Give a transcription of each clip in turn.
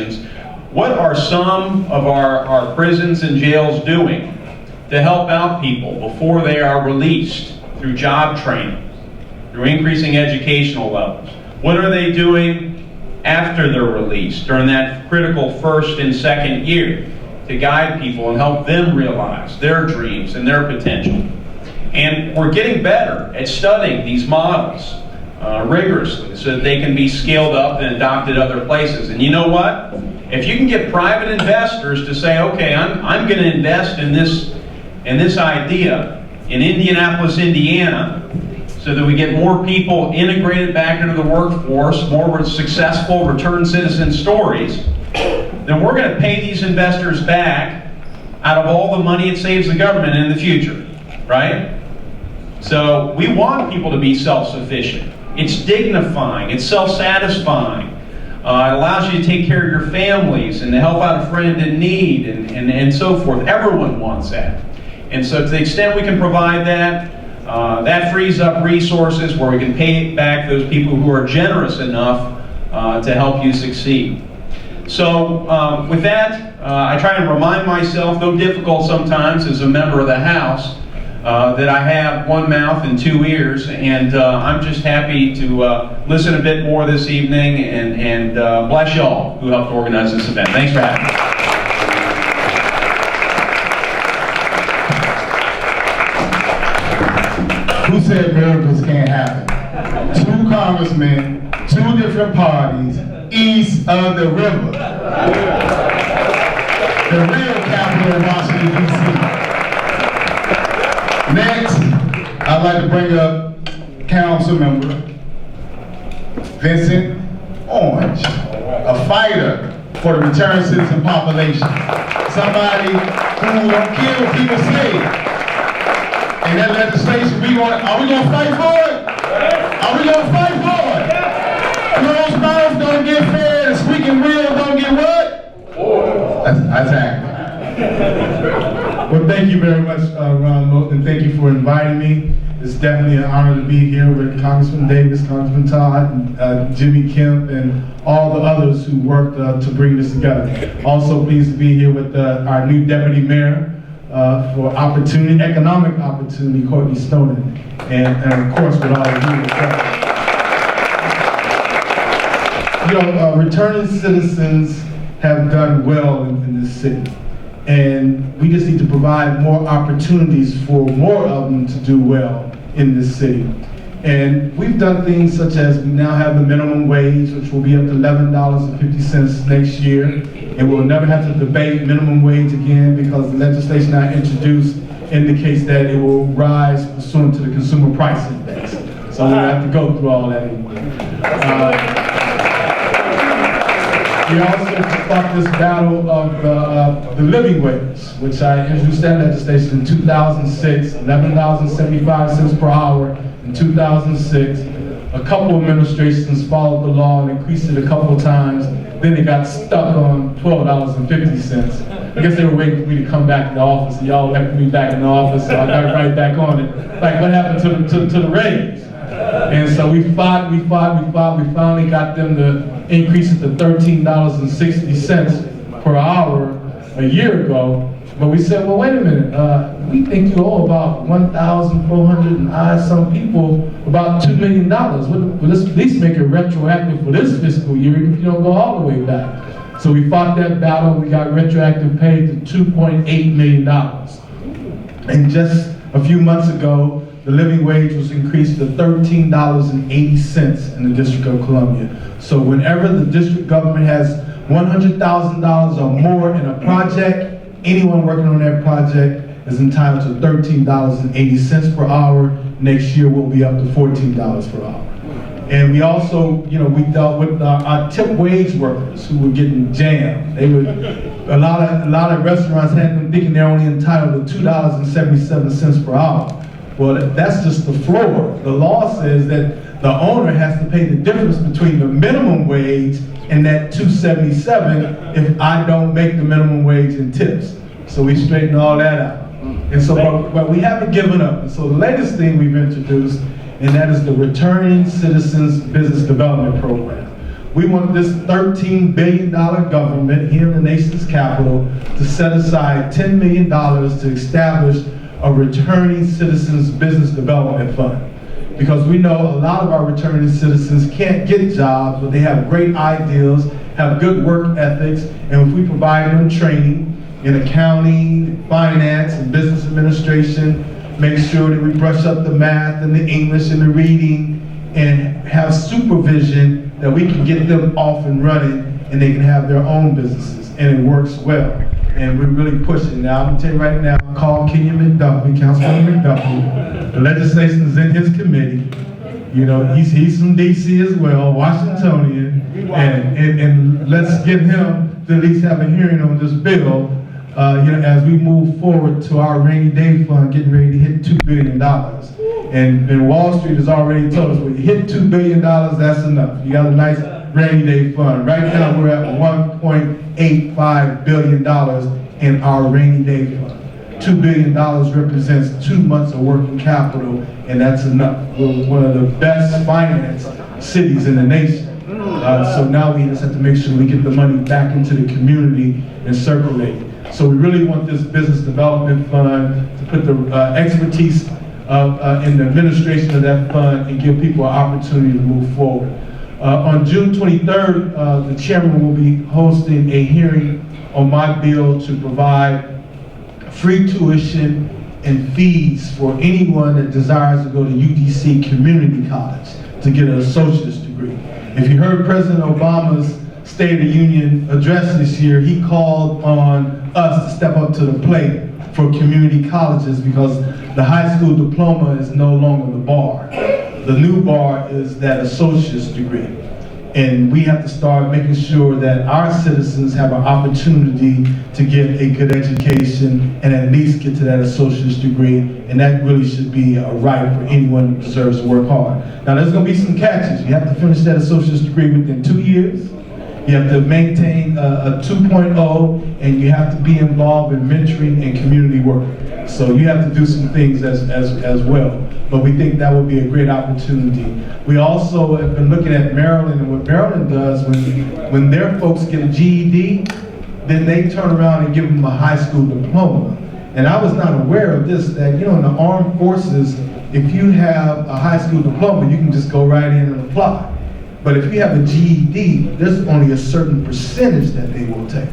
organizations, what are some of our prisons and jails doing to help out people before they are released through job training, through increasing educational levels? What are they doing after they're released, during that critical first and second year, to guide people and help them realize their dreams and their potential? And we're getting better at studying these models rigorously so that they can be scaled up and adopted other places. And you know what? If you can get private investors to say, okay, I'm going to invest in this idea in Indianapolis, Indiana, so that we get more people integrated back into the workforce, more successful return citizen stories, then we're going to pay these investors back out of all the money it saves the government in the future, right? So we want people to be self-sufficient. It's dignifying, it's self-satisfying. It allows you to take care of your families and to help out a friend in need and so forth. Everyone wants that. And so to the extent we can provide that, that frees up resources where we can pay back those people who are generous enough to help you succeed. So with that, I try to remind myself, though difficult sometimes as a member of the House, that I have one mouth and two ears, and I'm just happy to listen a bit more this evening, and bless y'all who helped organize this event. Thanks for having me. Who said miracles can't happen? Two congressmen, two different parties, east of the river. The real capital of Washington, D.C. Next, I'd like to bring up Council Member Vincent Orange, a fighter for the returned citizen population. Somebody who don't care what people say. And that legislation, are we gonna fight for it? Are we gonna fight for it? Closed mouths don't get fed, and squeaking wheels don't get what? That's accurate. Well, thank you very much, Ron Moulton, and thank you for inviting me. It's definitely an honor to be here with Congressman Davis, Congressman Todd, and Jimmy Kemp, and all the others who worked to bring this together. Also pleased to be here with our new Deputy Mayor for economic opportunity, Courtney Snowden, and of course with all of you as well. You know, returning citizens have done well in this city. And we just need to provide more opportunities for more of them to do well in this city. And we've done things such as we now have the minimum wage, which will be up to $11.50 next year. And we'll never have to debate minimum wage again because the legislation I introduced indicates that it will rise pursuant to the Consumer Price Index. So we don't have to go through all that anymore. We also fought this battle of the living wage, which I introduced that legislation in 2006, $11.75 per hour in 2006. A couple administrations followed the law and increased it a couple times. Then it got stuck on $12.50. I guess they were waiting for me to come back to the office, and y'all elected me back in the office, so I got right back on it. Like, what happened to the raise? And so we fought, we finally got them to increase it to $13.60 per hour a year ago. But we said, well, wait a minute, we think you owe about 1,400 and some people about $2 million. Well, let's at least make it retroactive for this fiscal year, even if you don't go all the way back. So we fought that battle, we got retroactive pay to $2.8 million. And just a few months ago, the living wage was increased to $13.80 in the District of Columbia. So whenever the district government has $100,000 or more in a project, anyone working on that project is entitled to $13.80 per hour. Next year we'll be up to $14 per hour. And we also, you know, we dealt with our tip wage workers who were getting jammed. They would, a lot of restaurants had them thinking they're only entitled to $2.77 per hour. Well, that's just the floor. The law says that the owner has to pay the difference between the minimum wage and that $2.77 if I don't make the minimum wage in tips. So we straightened all that out. And so, but we haven't given up. And so the latest thing we've introduced, and that is the Returning Citizens Business Development Program, We want this $13 billion government here in the nation's capital to set aside $10 million to establish a returning citizens business development fund. Because we know a lot of our returning citizens can't get jobs, but they have great ideas, have good work ethics, and if we provide them training in accounting, finance, and business administration, make sure that we brush up the math and the English and the reading, and have supervision that we can get them off and running and they can have their own businesses, and it works well. And we're really pushing. Now, I'm gonna tell you right now, call Kenyon McDuffie, Councilman McDuffie. The legislation is in his committee. You know, he's from DC as well, Washingtonian, and let's get him to at least have a hearing on this bill, you know, as we move forward to our rainy day fund, getting ready to hit $2 billion. And Wall Street has already told us, when you hit $2 billion, that's enough. You got a nice rainy day fund. Right now, we're at $1.85 billion in our rainy day fund. $2 billion represents 2 months of working capital, and that's enough. We're one of the best financed cities in the nation. So now we just have to make sure we get the money back into the community and circulate it. So we really want this business development fund to put the expertise in the administration of that fund and give people an opportunity to move forward. On June 23rd, the chairman will be hosting a hearing on my bill to provide free tuition and fees for anyone that desires to go to UDC Community College to get an associate's degree. If you heard President Obama's State of the Union address this year, he called on us to step up to the plate for community colleges because the high school diploma is no longer the bar. The new bar is that associate's degree. And we have to start making sure that our citizens have an opportunity to get a good education and at least get to that associate's degree. And that really should be a right for anyone who deserves to work hard. Now there's going to be some catches. You have to finish that associate's degree within 2 years. You have to maintain a 2.0, and you have to be involved in mentoring and community work. So you have to do some things as well. But we think that would be a great opportunity. We also have been looking at Maryland, and what Maryland does when their folks get a GED, then they turn around and give them a high school diploma. And I was not aware of this, that you know, in the armed forces, if you have a high school diploma, you can just go right in and apply. But if you have a GED, there's only a certain percentage that they will take.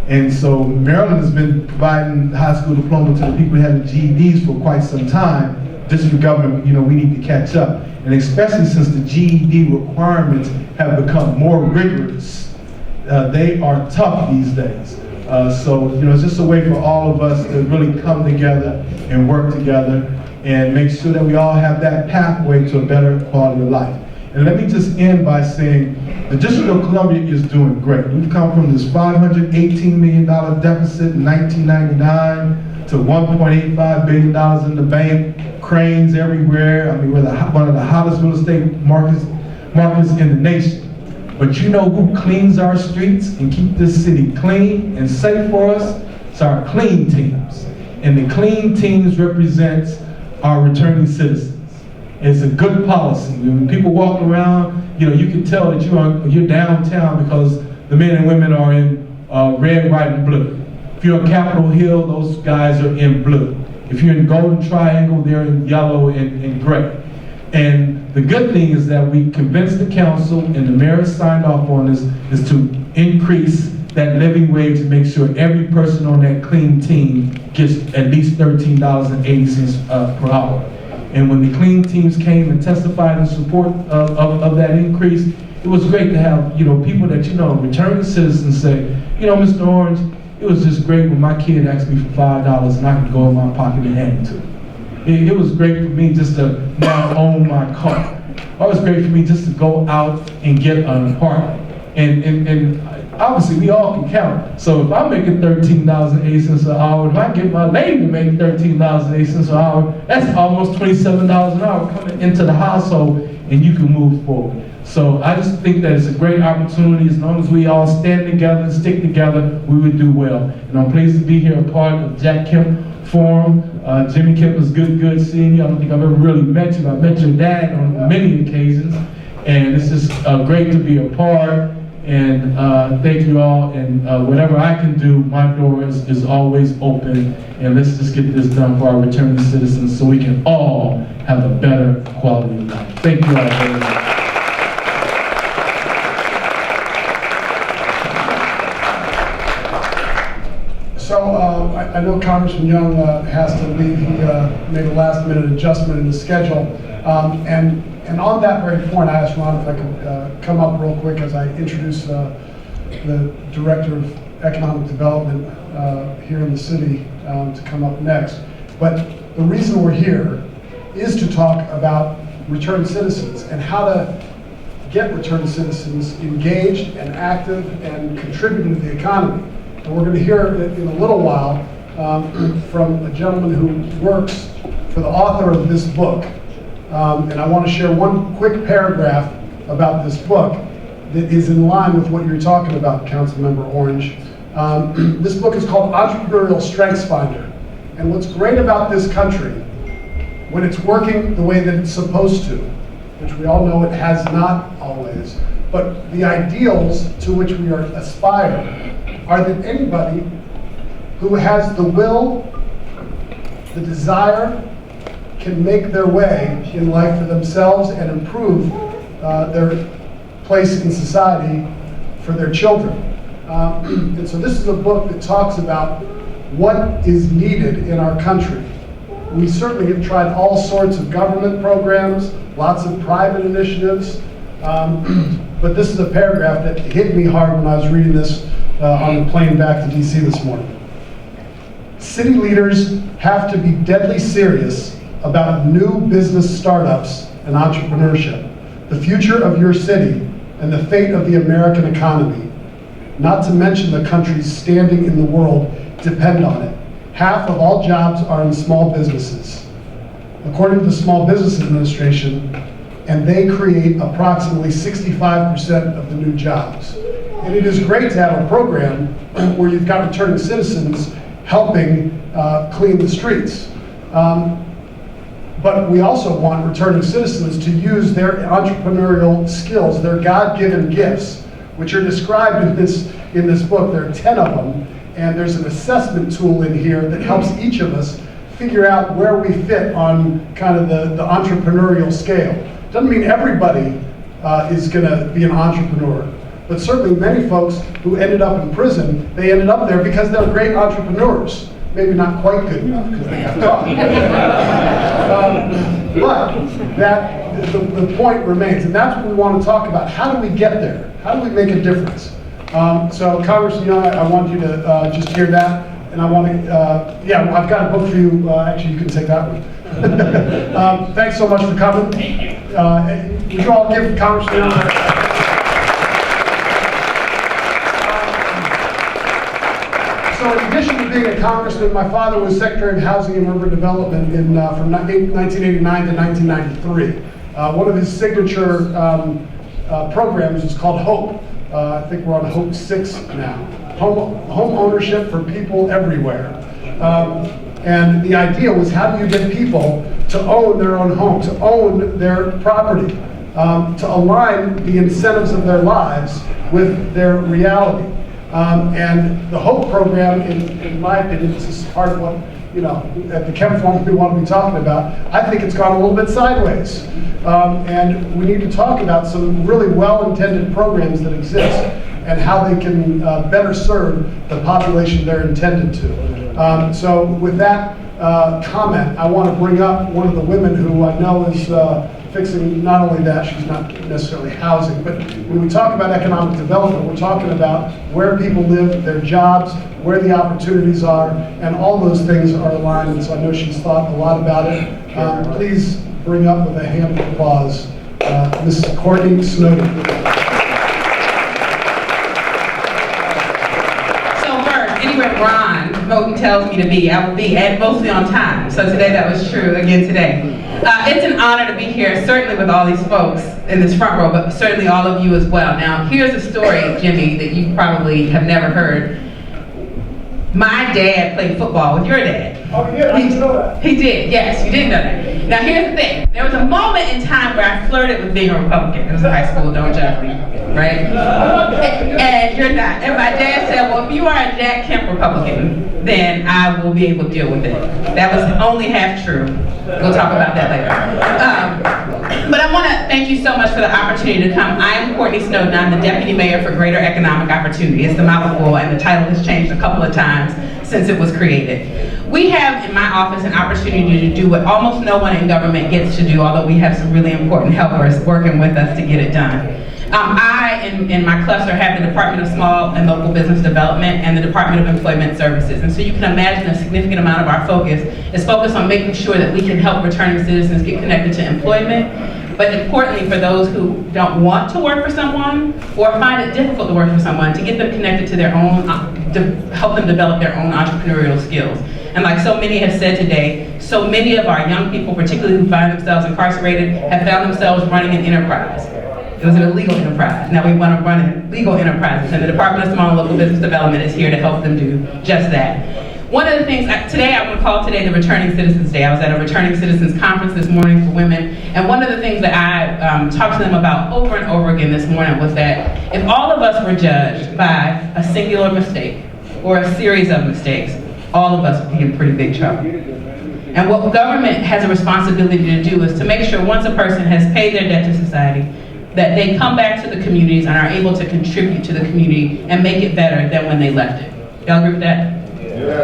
And so Maryland has been providing high school diploma to the people who have the GEDs for quite some time. District government, you know, we need to catch up. And especially since the GED requirements have become more rigorous, they are tough these days. So, you know, it's just a way for all of us to really come together and work together and make sure that we all have that pathway to a better quality of life. And let me just end by saying the District of Columbia is doing great. We've come from this $518 million deficit in 1999 to $1.85 billion in the bank, cranes everywhere. I mean, we're one of the hottest real estate markets in the nation. But you know who cleans our streets and keep this city clean and safe for us? It's our clean teams. And the clean teams represents our returning citizens. It's a good policy. When people walk around, you know, you can tell that you're downtown because the men and women are in red, white, and blue. If you're on Capitol Hill, those guys are in blue. If you're in Golden Triangle, they're in yellow and gray. And the good thing is that we convinced the council, and the mayor signed off on this, is to increase that living wage to make sure every person on that clean team gets at least $13.80 per hour. And when the clean teams came and testified in support of that increase, it was great to have, you know, people that, you know, returning citizens say, you know, Mr. Orange, it was just great when my kid asked me for $5 and I could go in my pocket and hand it to him. It was great for me just to now own my car. It was great for me just to go out and get an apartment. And obviously we all can count. So if I'm making $13.08 an hour, if I get my lady to make $13.08 an hour, that's almost $27 an hour coming into the household, and you can move forward. So I just think that it's a great opportunity. As long as we all stand together and stick together, we would do well. And I'm pleased to be here, a part of Jack Kemp Forum. Jimmy Kemp is good seeing you. I don't think I've ever really met you. I've met your dad on many occasions. And it's just great to be a part. And thank you all. And whatever I can do, my door is always open. And let's just get this done for our returning citizens so we can all have a better quality of life. Thank you all very much. So I know Congressman Young has to leave. He made a last-minute adjustment in his schedule. And on that very point, I asked Ron if I could come up real quick as I introduce the Director of Economic Development here in the city to come up next. But the reason we're here is to talk about returned citizens and how to get returned citizens engaged and active and contributing to the economy. And we're going to hear in a little while from a gentleman who works for the author of this book. And I want to share one quick paragraph about this book that is in line with what you're talking about, Councilmember Orange. This book is called Entrepreneurial Strengths Finder. And what's great about this country, when it's working the way that it's supposed to, which we all know it has not always, but the ideals to which we aspire are that anybody who has the will, the desire, can make their way in life for themselves and improve their place in society for their children. And so this is a book that talks about what is needed in our country. We certainly have tried all sorts of government programs, lots of private initiatives, but this is a paragraph that hit me hard when I was reading this on the plane back to DC this morning. City leaders have to be deadly serious about new business startups and entrepreneurship, the future of your city, and the fate of the American economy. Not to mention the country's standing in the world depend on it. Half of all jobs are in small businesses. According to the Small Business Administration, and they create approximately 65% of the new jobs. And it is great to have a program where you've got returning citizens helping clean the streets. But we also want returning citizens to use their entrepreneurial skills, their God-given gifts, which are described in this book. There are 10 of them, and there's an assessment tool in here that helps each of us figure out where we fit on kind of the entrepreneurial scale. Doesn't mean everybody is going to be an entrepreneur, but certainly many folks who ended up in prison, they ended up there because they're great entrepreneurs. Maybe not quite good enough because they got caught. But the point remains, and that's what we want to talk about. How do we get there? How do we make a difference? So Congressman Young, I want you to just hear that, and I want to, I've got a book for you. Actually, you can take that one. Thanks so much for coming. Would you all give Congressman Young a So in addition to being a congressman, my father was Secretary of Housing and Urban Development from 1989 to 1993. One of his signature programs is called HOPE. I think we're on HOPE 6 now. Home ownership for people everywhere. And the idea was, how do you get people to own their own home, to own their property, to align the incentives of their lives with their reality. And the HOPE program, in my opinion, this is part of what, at the Kemp Forum we want to be talking about. I think it's gone a little bit sideways. And we need to talk about some really well-intended programs that exist and how they can better serve the population they're intended to. So with that comment, I want to bring up one of the women who I know is fixing not only that, she's not necessarily housing, but when we talk about economic development, we're talking about where people live, their jobs, where the opportunities are, and all those things are aligned, and so I know she's thought a lot about it. Please bring up with a hand of applause, Mrs. Courtney Snowden. So first, anywhere Ron Moten tells me to be, I will be, and mostly on time. So today that was true again today. It's an honor to be here, certainly with all these folks in this front row, but certainly all of you as well. Now, here's a story, Jimmy, that you probably have never heard. My dad played football with your dad. Oh, he did? I didn't know that. He did, yes, you did know that. Now here's the thing. There was a moment in time where I flirted with being a Republican. It was in high school, don't judge me, right? And you're not. And my dad said, well, if you are a Jack Kemp Republican, then I will be able to deal with it. That was only half true. We'll talk about that later. But I want to thank you so much for the opportunity to come. I am Courtney Snowden. I'm the Deputy Mayor for Greater Economic Opportunity. It's the mouthful, and the title has changed a couple of times since it was created. We have in my office an opportunity to do what almost no one in government gets to do, although we have some really important helpers working with us to get it done. I, in my cluster, have the Department of Small and Local Business Development and the Department of Employment Services. And so you can imagine a significant amount of our focus is focused on making sure that we can help returning citizens get connected to employment, but importantly for those who don't want to work for someone or find it difficult to work for someone, to get them connected to their own, to help them develop their own entrepreneurial skills. And like so many have said today, so many of our young people, particularly who find themselves incarcerated, have found themselves running an enterprise. It was an illegal enterprise. Now we want to run in legal enterprises, and the Department of Small and Local Business Development is here to help them do just that. One of the things, today I would call today the Returning Citizens Day. I was at a Returning Citizens Conference this morning for women, and one of the things that I talked to them about over and over again this morning was that if all of us were judged by a singular mistake or a series of mistakes, all of us would be in pretty big trouble. And what government has a responsibility to do is to make sure once a person has paid their debt to society, that they come back to the communities and are able to contribute to the community and make it better than when they left it. Y'all agree with that?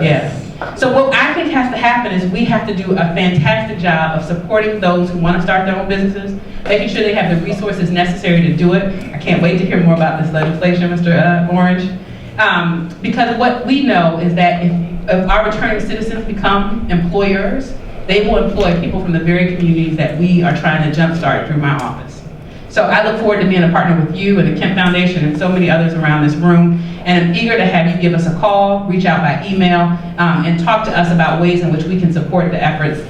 Yeah. So what I think has to happen is we have to do a fantastic job of supporting those who want to start their own businesses, making sure they have the resources necessary to do it. I can't wait to hear more about this legislation, Mr. Orange. Because what we know is that if our returning citizens become employers, they will employ people from the very communities that we are trying to jumpstart through my office. So I look forward to being a partner with you and the Kemp Foundation and so many others around this room. And I'm eager to have you give us a call, reach out by email, and talk to us about ways in which we can support the efforts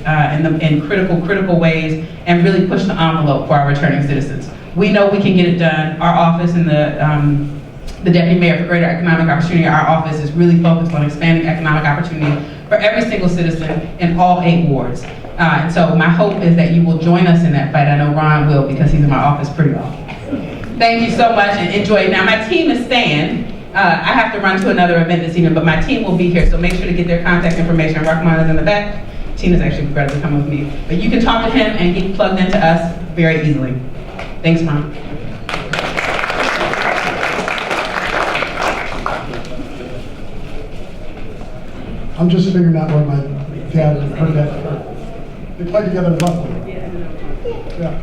in critical ways and really push the envelope for our returning citizens. We know we can get it done. Our office and the Deputy Mayor for Greater Economic Opportunity, our office is really focused on expanding economic opportunity for every single citizen in all 8 wards. And so my hope is that you will join us in that fight. I know Ron will, because he's in my office pretty often. Thank you so much and enjoy. Now my team is staying. I have to run to another event this evening, but my team will be here, so make sure to get their contact information. Rahman is in the back. Tina's actually regrettably coming with me. But you can talk to him and get plugged into us very easily. Thanks, Ron. I'm just figuring out where my dad heard that. They play together in Buffalo. Yeah.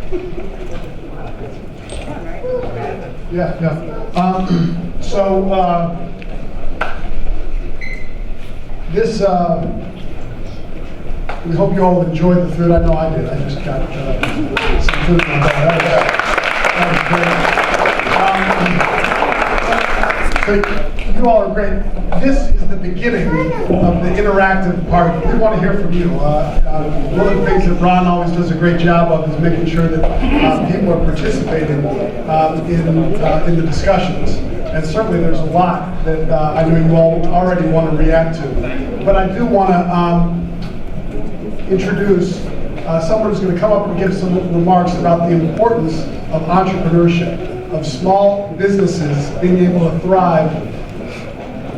We hope you all enjoyed the food. I know I did. I just got some food in my bag. That was great. So you all are great. This is the beginning of the interactive part. We want to hear from you. One of the things that Ron always does a great job of is making sure that people are participating in the discussions. And certainly there's a lot that I know you all already want to react to. But I do want to introduce someone who's going to come up and give some remarks about the importance of entrepreneurship, of small businesses being able to thrive,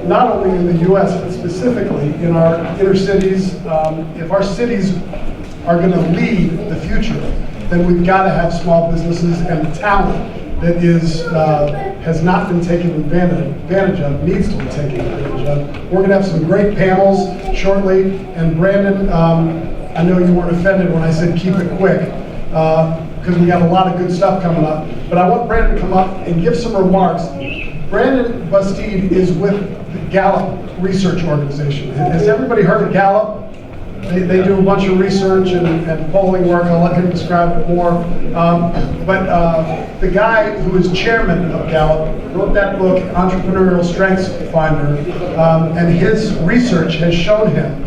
not only in the U.S., but specifically in our inner cities. If our cities are going to lead the future, then we've got to have small businesses, and the talent that has not been taken advantage of, needs to be taken advantage of. We're going to have some great panels shortly, and Brandon, I know you weren't offended when I said keep it quick, because we got a lot of good stuff coming up, but I want Brandon to come up and give some remarks. Brandon Bastide is with the Gallup Research Organization. Has everybody heard of Gallup? They do a bunch of research and polling work. I'll let him describe it more. But the guy who is chairman of Gallup wrote that book, Entrepreneurial Strengths Finder, and his research has shown him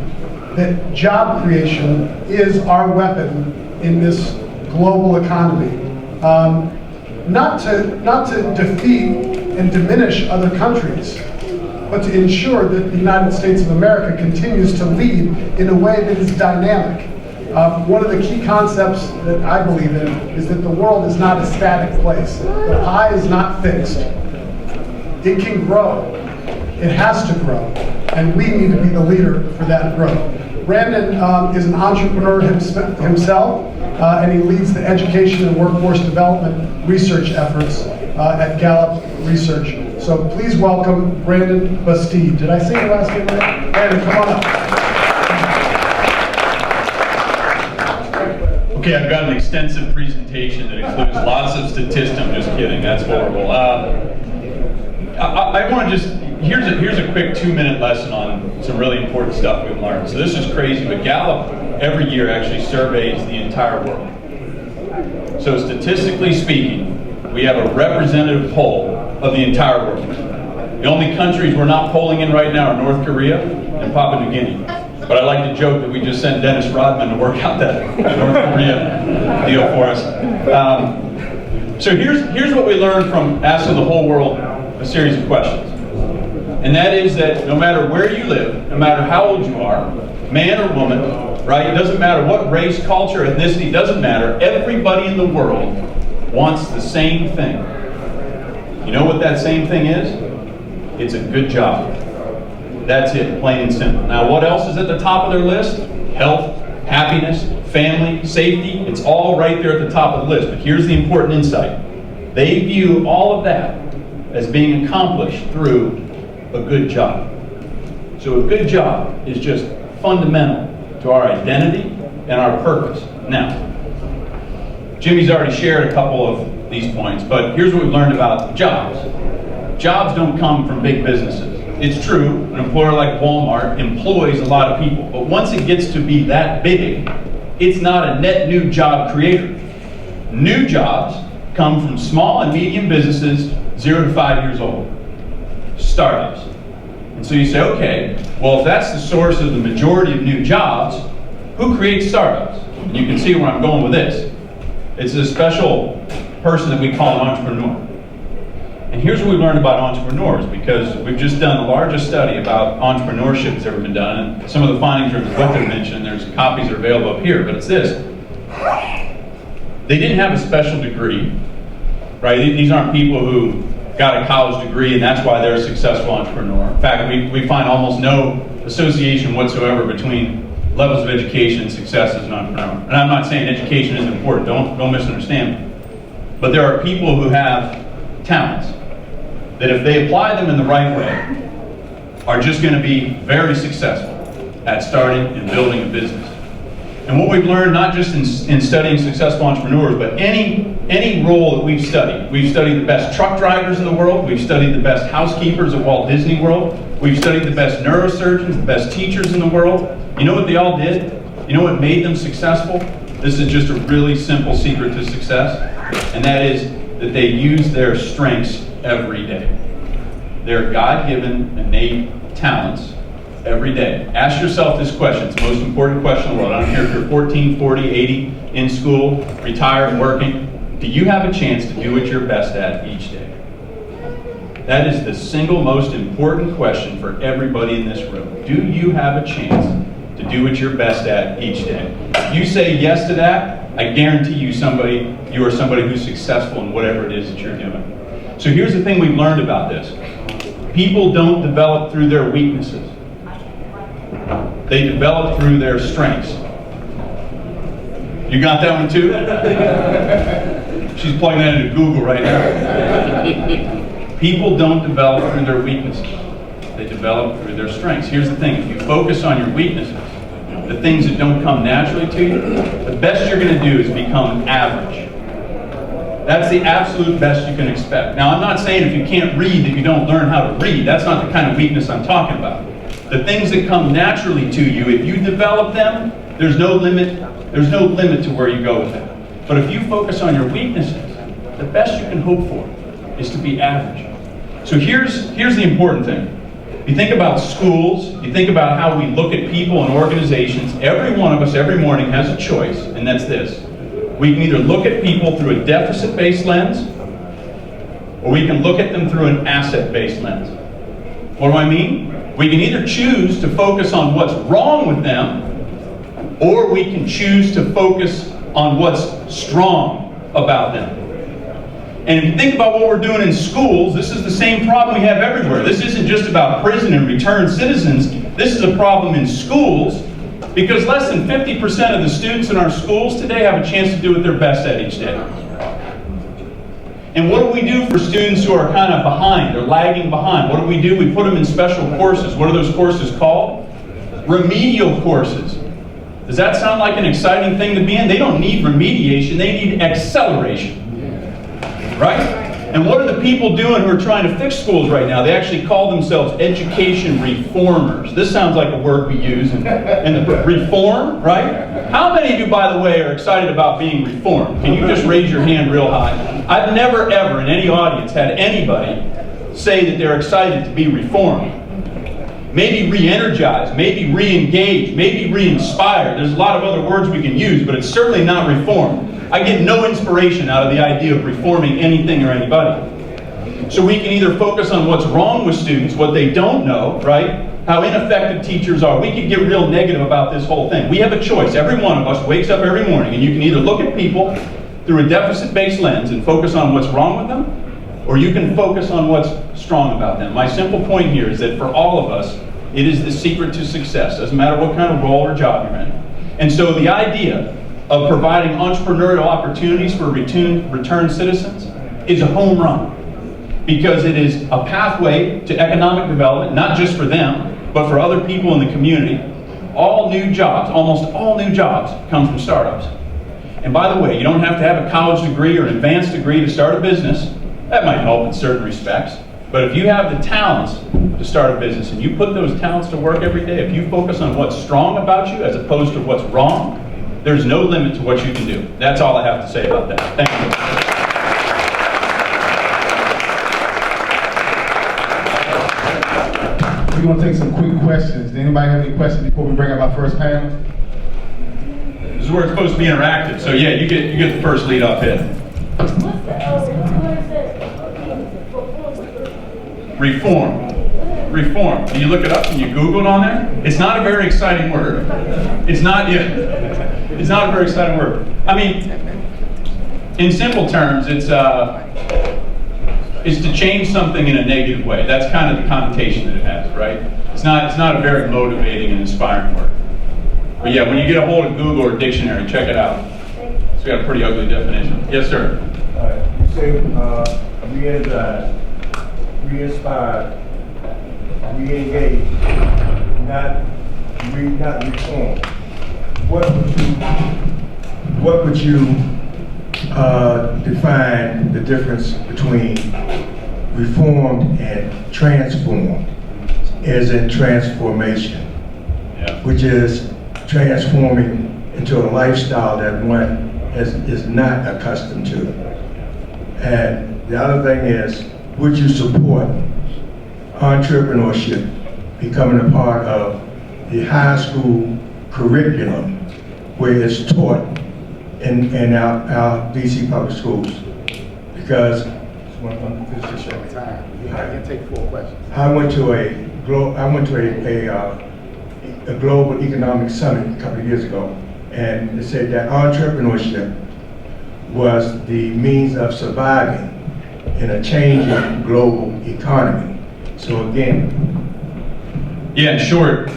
that job creation is our weapon in this global economy. Not to defeat and diminish other countries, but to ensure that the United States of America continues to lead in a way that is dynamic. One of the key concepts that I believe in is that the world is not a static place. The pie is not fixed. It can grow. It has to grow. And we need to be the leader for that growth. Brandon is an entrepreneur himself, and he leads the education and workforce development research efforts at Gallup Research. So please welcome Brandon Bastide. Did I say your last name right? Brandon, come on up. Okay, I've got an extensive presentation that includes lots of statistics. I'm just kidding, that's horrible. I want to just, here's a quick 2-minute lesson on some really important stuff we've learned. So this is crazy, but Gallup every year actually surveys the entire world. So statistically speaking, we have a representative poll of the entire world. The only countries we're not polling in right now are North Korea and Papua New Guinea. But I like to joke that we just sent Dennis Rodman to work out that North Korea deal for us. So here's what we learned from asking the whole world a series of questions. And that is that no matter where you live, no matter how old you are, man or woman, right? It doesn't matter what race, culture, ethnicity, doesn't matter. Everybody in the world wants the same thing. You know what that same thing is? It's a good job. That's it, plain and simple. Now, what else is at the top of their list? Health, happiness, family, safety. It's all right there at the top of the list. But here's the important insight. They view all of that as being accomplished through a good job. So a good job is just fundamental to our identity and our purpose. Now, Jimmy's already shared a couple of these points, but here's what we've learned about jobs. Jobs don't come from big businesses. It's true, an employer like Walmart employs a lot of people, but once it gets to be that big, it's not a net new job creator. New jobs come from small and medium businesses, 0 to 5 years old. Startups. And so you say, okay, well, if that's the source of the majority of new jobs, who creates startups? And you can see where I'm going with this. It's a special person that we call an entrepreneur. And here's what we learned about entrepreneurs, because we've just done the largest study about entrepreneurship that's ever been done, and some of the findings are what they mentioned. There's copies are available up here, but it's this. They didn't have a special degree, right? These aren't people who got a college degree and that's why they're a successful entrepreneur. In fact, we find almost no association whatsoever between levels of education and success as an entrepreneur. And I'm not saying education isn't important, don't misunderstand me. But there are people who have talents that if they apply them in the right way are just going to be very successful at starting and building a business. And what we've learned, not just in studying successful entrepreneurs, but any role that we've studied the best truck drivers in the world, we've studied the best housekeepers at Walt Disney World, we've studied the best neurosurgeons, the best teachers in the world. You know what they all did? You know what made them successful? This is just a really simple secret to success, and that is that they use their strengths every day. Their God-given, innate talents every day. Ask yourself this question. It's the most important question in the world. I don't care if you're 14, 40, 80, in school, retired, working. Do you have a chance to do what you're best at each day? That is the single most important question for everybody in this room. Do you have a chance to do what you're best at each day? If you say yes to that, I guarantee you are somebody who's successful in whatever it is that you're doing. So here's the thing we've learned about this. People don't develop through their weaknesses. They develop through their strengths. You got that one too? She's plugging that into Google right now. People don't develop through their weaknesses. They develop through their strengths. Here's the thing. If you focus on your weaknesses, the things that don't come naturally to you, the best you're going to do is become average. That's the absolute best you can expect. Now, I'm not saying if you can't read that you don't learn how to read. That's not the kind of weakness I'm talking about. The things that come naturally to you, if you develop them, there's no limit to where you go with that. But if you focus on your weaknesses, the best you can hope for is to be average. So here's the important thing. You think about schools, you think about how we look at people and organizations. Every one of us every morning has a choice, and that's this. We can either look at people through a deficit-based lens, or we can look at them through an asset-based lens. What do I mean? We can either choose to focus on what's wrong with them, or we can choose to focus on what's strong about them. And if you think about what we're doing in schools, this is the same problem we have everywhere. This isn't just about prison and returned citizens. This is a problem in schools because less than 50% of the students in our schools today have a chance to do what they're best at each day. And what do we do for students who are kind of behind? They're lagging behind. What do? We put them in special courses. What are those courses called? Remedial courses. Does that sound like an exciting thing to be in? They don't need remediation, they need acceleration. Right? And what are the people doing who are trying to fix schools right now? They actually call themselves education reformers. This sounds like a word we use in the reform, right? How many of you, by the way, are excited about being reformed? Can you just raise your hand real high? I've never, ever, in any audience, had anybody say that they're excited to be reformed. Maybe re-energized, maybe re-engaged, maybe re-inspired. There's a lot of other words we can use, but it's certainly not reformed. I get no inspiration out of the idea of reforming anything or anybody. So we can either focus on what's wrong with students, what they don't know, right? How ineffective teachers are. We could get real negative about this whole thing. We have a choice. Every one of us wakes up every morning and you can either look at people through a deficit-based lens and focus on what's wrong with them, or you can focus on what's strong about them. My simple point here is that for all of us, it is the secret to success. Doesn't matter what kind of role or job you're in. And so the idea of providing entrepreneurial opportunities for returned citizens is a home run, because it is a pathway to economic development, not just for them, but for other people in the community. All new jobs, almost all new jobs, come from startups. And by the way, you don't have to have a college degree or an advanced degree to start a business. That might help in certain respects. But if you have the talents to start a business and you put those talents to work every day, if you focus on what's strong about you as opposed to what's wrong, there's no limit to what you can do. That's all I have to say about that. Thank you. We're going to take some quick questions. Does anybody have any questions before we bring up our first panel? This is where it's supposed to be interactive. So yeah, you get the first lead off hit. Reform. Reform. Can you look it up? Can you Google it on there? It's not a very exciting word. It's not a very exciting word. I mean, in simple terms, it's to change something in a negative way. That's kind of the connotation that it has, right? It's not a very motivating and inspiring word. But yeah, when you get a hold of Google or dictionary, check it out. It's got a pretty ugly definition. Yes, sir. You say re-energize, re-inspire, re-engage, not reform. What would you define the difference between reformed and transformed, as in transformation, which is transforming into a lifestyle that one is not accustomed to? And the other thing is, would you support entrepreneurship becoming a part of the high school curriculum where it's taught in our DC public schools? Because I can take 4 questions. I went to a global economic summit a couple of years ago, and it said that entrepreneurship was the means of surviving in a changing global economy. So again, yeah, in short,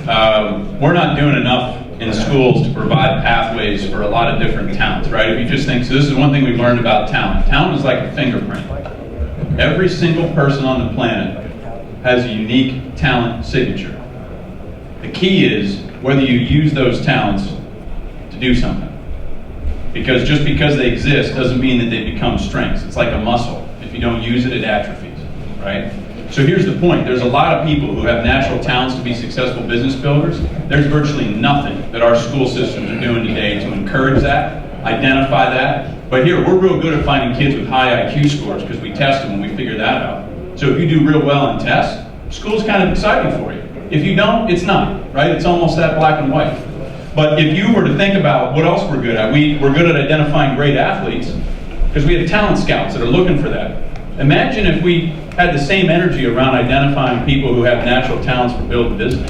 we're not doing enough in schools to provide pathways for a lot of different talents, right? If you just think, so this is one thing we've learned about talent. Talent is like a fingerprint. Every single person on the planet has a unique talent signature. The key is whether you use those talents to do something. Because just because they exist doesn't mean that they become strengths. It's like a muscle. If you don't use it, it atrophies, right? So here's the point. There's a lot of people who have natural talents to be successful business builders. There's virtually nothing that our school systems are doing today to encourage that, identify that. But here, we're real good at finding kids with high IQ scores because we test them and we figure that out. So if you do real well on tests, school's kind of exciting for you. If you don't, it's not, right? It's almost that black and white. But if you were to think about what else we're good at, we're good at identifying great athletes because we have talent scouts that are looking for that. Imagine if we had the same energy around identifying people who have natural talents for building business.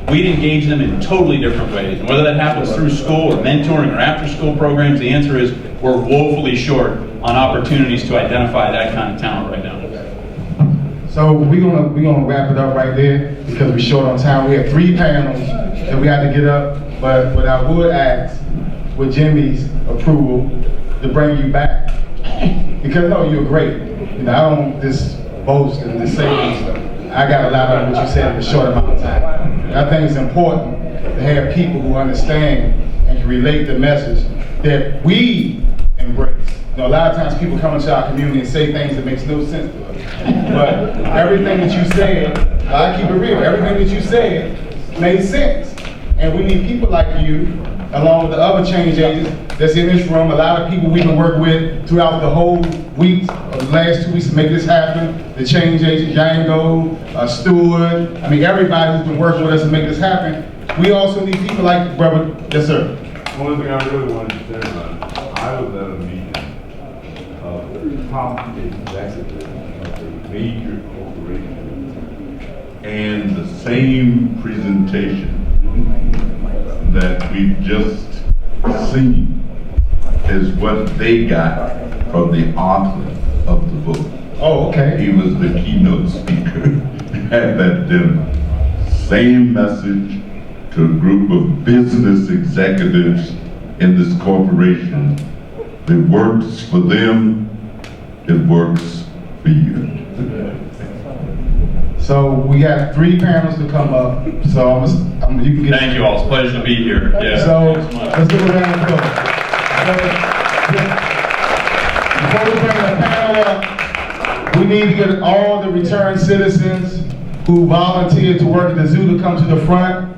We'd engage them in totally different ways. And whether that happens through school or mentoring or after-school programs, the answer is we're woefully short on opportunities to identify that kind of talent right now. So we're gonna wrap it up right there because we're short on time. We have 3 panels that we had to get up, but what I would ask, with Jimmy's approval, to bring you back. Because no, you're great. You know, I don't just boast and just say stuff. I got a lot of what you said in a short amount of time. And I think it's important to have people who understand and can relate the message that we embrace. You know, a lot of times people come into our community and say things that makes no sense to us. But everything that you said, I keep it real, everything that you said made sense. And we need people like you, along with the other change agents that's in this room, a lot of people we've been working with throughout the whole week, or the last 2 weeks to make this happen. The change agent, Django, Stewart, I mean everybody who's been working with us to make this happen. We also need people like brother, yes sir. One thing I really wanted to say about it, I was at a meeting of the top executives of a major corporation, and the same presentation that we've just seen is what they got from the author of the book. Oh, okay. He was the keynote speaker at that dinner. Same message to a group of business executives in this corporation. It works for them, it works for you. So we got 3 panels to come up. So you can get. Thank you all. It's a pleasure to be here. Yeah. So let's give a round of applause. Before we bring the panel up, we need to get all the returned citizens who volunteered to work at the zoo to come to the front.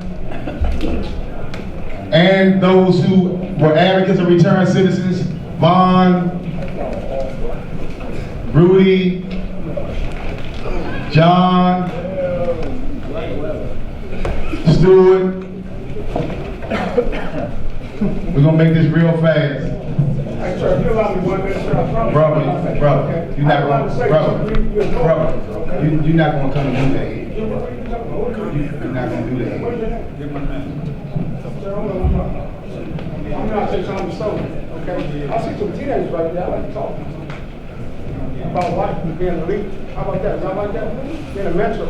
And those who were advocates of returned citizens, Vaughn, Rudy, John, Stewart. We're gonna make this real fast. Brother, you're not gonna, you're not gonna come and do that here. You're not gonna do that here. I'm not saying something stolen, okay? I see some teenagers right there, I like to talk about life and being a leader. How about that? Is that like that? Being a mentor,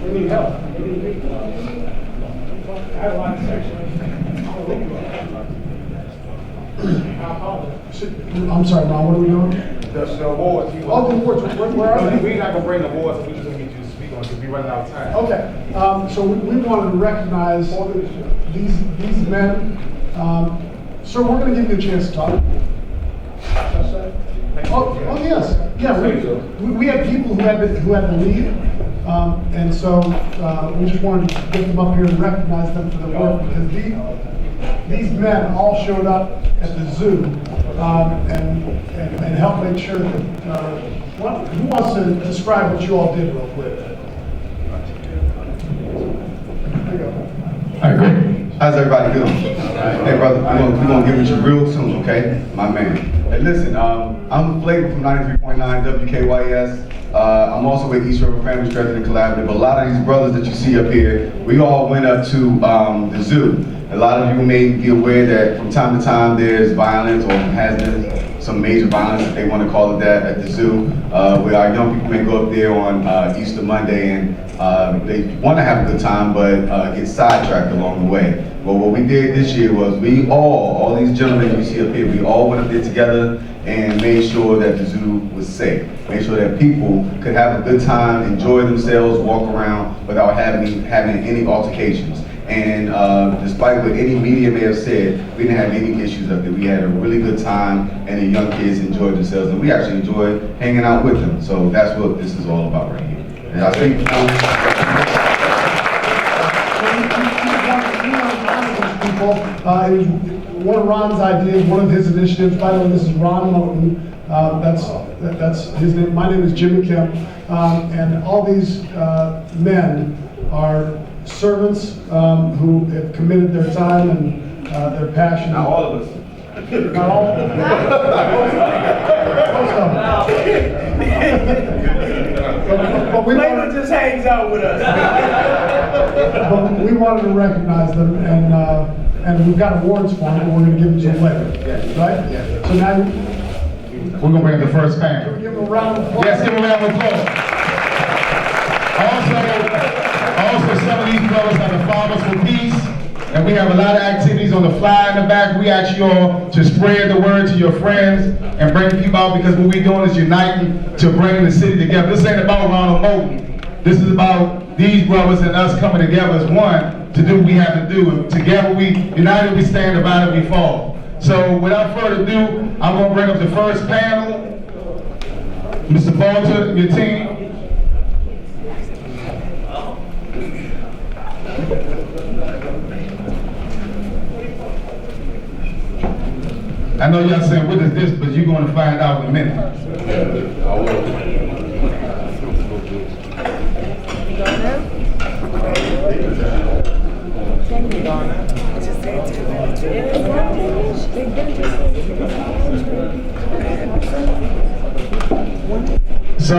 they need help. They need people. I have a lot of section. I'm sorry, Ron, what are we doing? The awards. Oh, the awards, where are they? We're not gonna bring the awards, we just gonna get you to speak on it, because we're running out of time. Okay, so we wanted to recognize these men. Sir, we're going to give you a chance to talk. Oh yes, yeah. We had people who had to leave, and so we just wanted to get them up here and recognize them for their work, because these men all showed up at the zoo and helped make sure that. Who wants to describe what you all did real quick? There you go. All right, great. How's everybody doing? Hey, brother, we're gonna give it to you real soon, okay? My man. Hey, listen, I'm Flavor from 93.9 WKYS. I'm also with East River Family Strengthening Collaborative. A lot of these brothers that you see up here, we all went up to the zoo. A lot of you may be aware that from time to time there's violence, or has been some major violence, if they want to call it that, at the zoo, where our young people may go up there on Easter Monday and they want to have a good time, but get sidetracked along the way. Well, what we did this year was we all these gentlemen you see up here, we all went up there together and made sure that the zoo was safe. Made sure that people could have a good time, enjoy themselves, walk around without having any altercations. And despite what any media may have said, we didn't have any issues up there. We had a really good time, and the young kids enjoyed themselves, and we actually enjoyed hanging out with them. So that's what this is all about right here. And I think It was one of Ron's ideas, one of his initiatives. By the way, this is Ron Moten. That's his name. My name is Jimmy Kemp, and all these men are servants who have committed their time and their passion. not all of us. Not all of them. Most of them. But we Flavor wanted, just hangs out with us. but we wanted to recognize them, and we've got awards for them, and we're gonna give them to them later, right? So now, We're gonna bring up the first can we panel. give them a round of applause? Yes, give a round of applause. Also, some of these brothers are the Farmers for Peace, and we have a lot of activities on the fly in the back. We ask you all to spread the word to your friends and bring people out, because what we're doing is uniting to bring the city together. This ain't about Ronald Moulton. This is about these brothers and us coming together as one to do what we have to do. And together united we stand, divided we fall. So without further ado, I'm gonna bring up the first panel. Mr. Bolter, your team. I know y'all saying, what is this? But you're going to find out in a minute. So,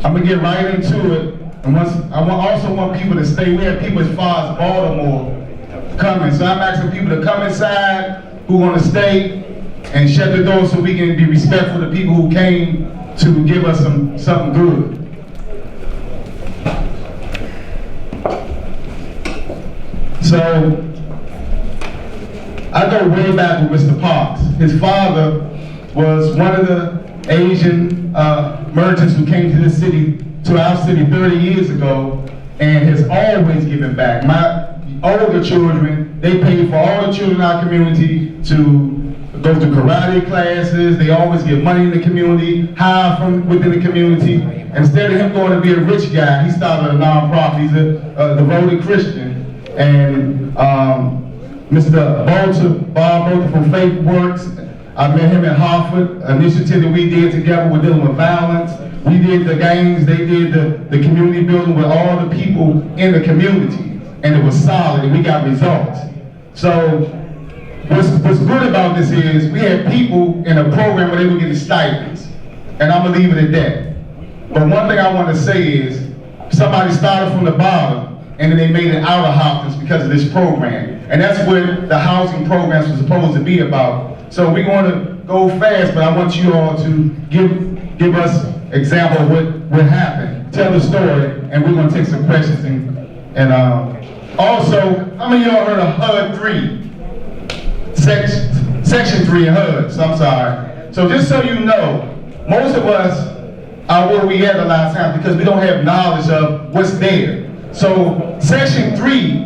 I'm going to get right into it. And I also want people to stay. We have people as far as Baltimore coming. So I'm asking people to come inside who want to stay and shut the door so we can be respectful to people who came to give us something good. So I go way back with Mr. Parks. His father was one of the Asian merchants who came to this city, to our city 30 years ago, and has always given back. My older children, they pay for all the children in our community to go to karate classes. They always give money in the community, hire from within the community. Instead of him going to be a rich guy, he started a nonprofit. He's a devoted Christian. And Mr. Bob Bolter from Faith Works, I met him at Hartford, an initiative that we did together with dealing with violence. We did the games, they did the community building with all the people in the community. And it was solid, and we got results. So what's good about this is we had people in a program where they were getting stipends. And I'm gonna leave it at that. But one thing I want to say is somebody started from the bottom and then they made it out of Hopkins because of this program. And that's what the housing programs were supposed to be about. So we're going to go fast, but I want you all to give us example of what happened. Tell the story, and we're going to take some questions. And also, how many of y'all heard of HUD 3? Section 3 in HUD, so I'm sorry. So just so you know, most of us are where we at a lot of times because we don't have knowledge of what's there. So Section 3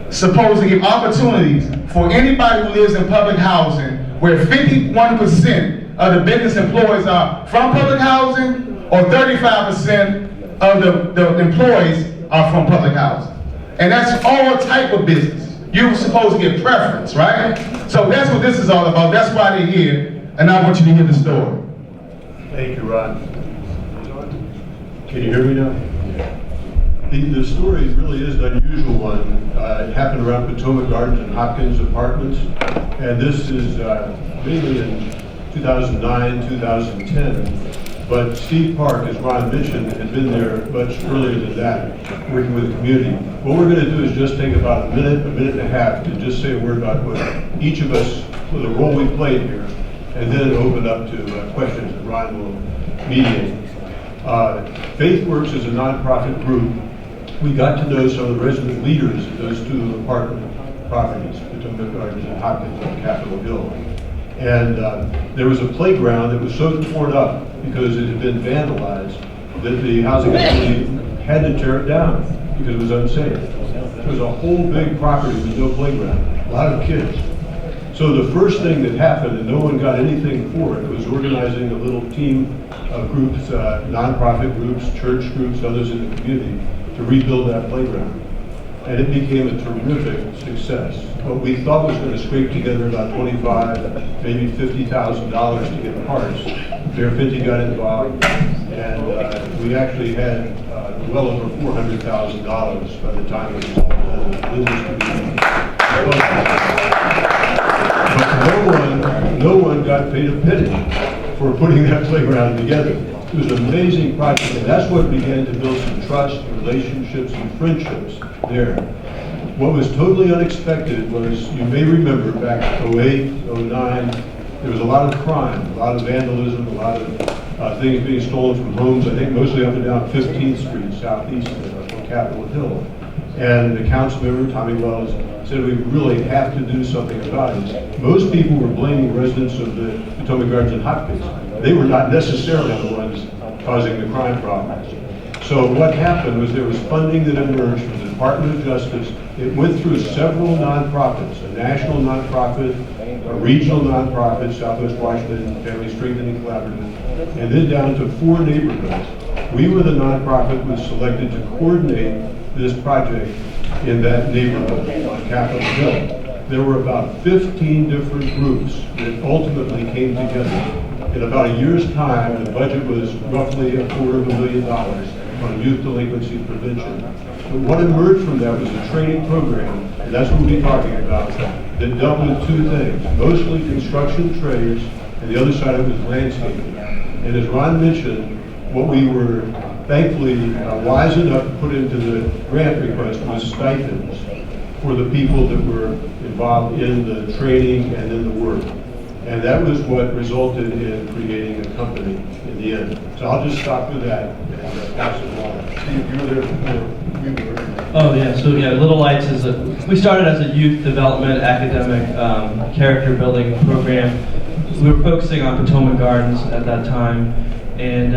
is supposed to give opportunities for anybody who lives in public housing, where 51% of the business employees are from public housing, or 35% of the employees are from public housing. And that's all type of business. You're supposed to get preference, right? So that's what this is all about. That's why they're here, and I want you to hear the story. Thank you, Ron. Can you hear me now? The story really is an unusual one. It happened around Potomac Gardens and Hopkins Apartments, and this is mainly in 2009, 2010. But Steve Park, as Ron mentioned, had been there much earlier than that, working with the community. What we're going to do is just take about a minute and a half to just say a word about what each of us, for the role we played here, and then open up to questions that Ron will mediate. FaithWorks is a nonprofit group. We got to know some of the resident leaders of those two apartment properties, Potomac Gardens and Hopkins on Capitol Hill. And there was a playground that was so torn up because it had been vandalized that the housing authority had to tear it down because it was unsafe. It was a whole big property with no playground, a lot of kids. So the first thing that happened, and no one got anything for it, was organizing a little team of groups, nonprofit groups, church groups, others in the community, to rebuild that playground. And it became a terrific success. What we thought was going to scrape together about $25,000, maybe $50,000 to get parts. Fair 50 got involved, and we actually had well over $400,000 by the time it was all done. The business community. But no one got paid a penny for putting that playground together. It was an amazing project, and that's what began to build some trust, relationships, and friendships there. What was totally unexpected was, you may remember back in 08, 09, there was a lot of crime, a lot of vandalism, a lot of things being stolen from homes, I think mostly up and down 15th Street, southeast of Capitol Hill. And the council member, Tommy Wells, said we really have to do something about it. Most people were blaming residents of the Potomac Gardens and Hopkins. They were not necessarily the ones causing the crime problems. So what happened was there was funding that emerged from the Department of Justice. It went through several nonprofits, a national nonprofit, a regional nonprofit, Southwest Washington Family Strengthening Collaborative, and then down to 4 neighborhoods. We were the nonprofit that was selected to coordinate this project in that neighborhood on Capitol Hill. There were about 15 different groups that ultimately came together. In about a year's time, the budget was roughly $250,000 on youth delinquency prevention. But what emerged from that was a training program, and that's what we'll be talking about, that dealt with 2 things, mostly construction trades, and the other side of it was landscaping. And as Ron mentioned, what we were thankfully wise enough to put into the grant request was stipends for the people that were involved in the training and in the work. And that was what resulted in creating a company in the end. So I'll just stop with that and pass it along. Steve, you were there before we were. Oh yeah, so yeah, Little Lights is we started as a youth development academic character building program. We were focusing on Potomac Gardens at that time, and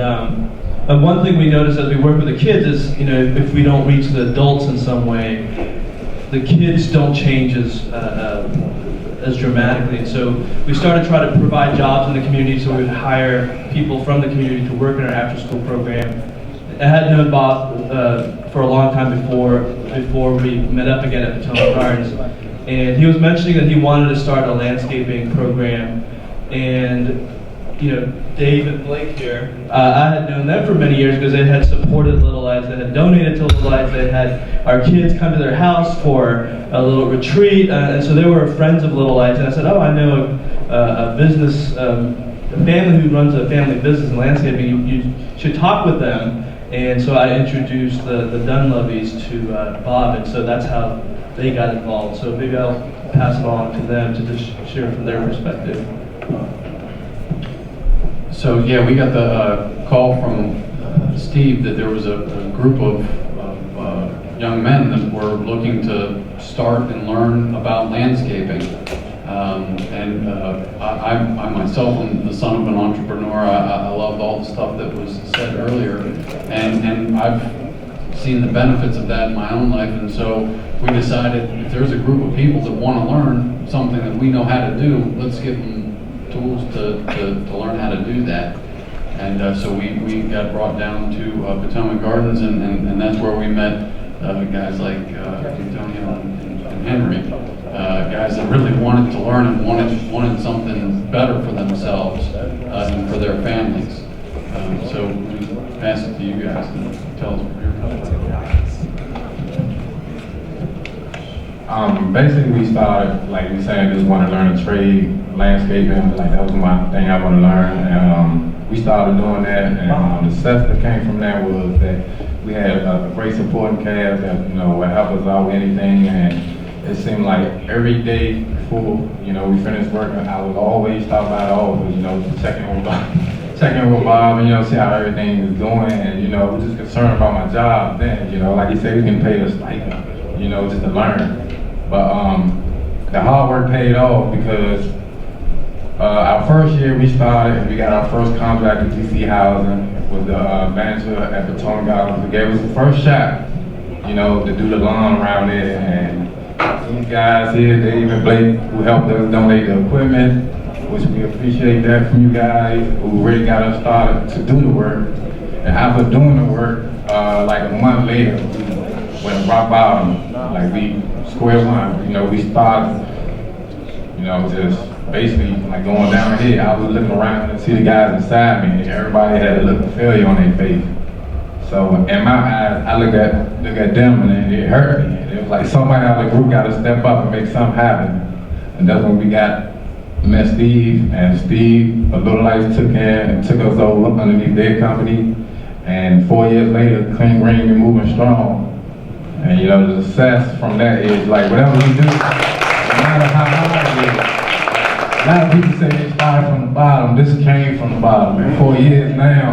one thing we noticed as we work with the kids is, you know, if we don't reach the adults in some way, the kids don't change as dramatically. And so we started trying to provide jobs in the community, so we would hire people from the community to work in our after-school program. I had known Bob for a long time before we met up again at Potomac Gardens, and he was mentioning that he wanted to start a landscaping program. And you know, Dave and Blake here, I had known them for many years because they had supported Little Lights, they had donated to Little Lights, they had our kids come to their house for a little retreat, and so they were friends of Little Lights. And I said, oh, I know a business, a family who runs a family business in landscaping, you should talk with them. And so I introduced the Dunleavys to Bob, and so that's how they got involved. So maybe I'll pass it on to them to just share from their perspective. So yeah, we got the call from Steve that there was a group of young men that were looking to start and learn about landscaping. I myself am the son of an entrepreneur. I loved all the stuff that was said earlier, and I've seen the benefits of that in my own life. And so we decided, if there's a group of people that want to learn something that we know how to do, let's give them tools to learn how to do that. And so we got brought down to Potomac Gardens, and that's where we met guys like Antonio and Henry, guys that really wanted to learn and wanted something better for themselves and for their families. So we pass it to you guys and tell us what you're about. Basically, we started, like we said, just want to learn a trade, landscaping. Like that was my thing I want to learn. And we started doing that, and the success that came from that was that we had a great supporting cast that would help us out with anything. And it seemed like every day before we finished working, I would always stop by the office, checking with Bob, and see how everything is going. And I was just concerned about my job then. Like you said, we can pay a stipend, just to learn. But the hard work paid off because our first year we started, we got our first contract with DC Housing with the manager at Potomac Gardens. They gave us the first shot, to do the lawn around there. And these guys here, Dave and Blake, who helped us donate the equipment, which we appreciate that from you guys, who really got us started to do the work. And after doing the work, like a month later, we went rock bottom, like we square one. We started, just basically like going down here. I was looking around and see the guys inside me, and everybody had a look of failure on their face. So in my eyes, I look at them, and it hurt me. It was like somebody out of the group got to step up and make something happen. And that's when we got met Steve, and Steve, a Little Lights took us over underneath their company, and 4 years later, Clean Green and moving strong. And you know, the success from that is like whatever we do, no matter how hard it is. A lot of people say it started from the bottom. This came from the bottom. In 4 years now,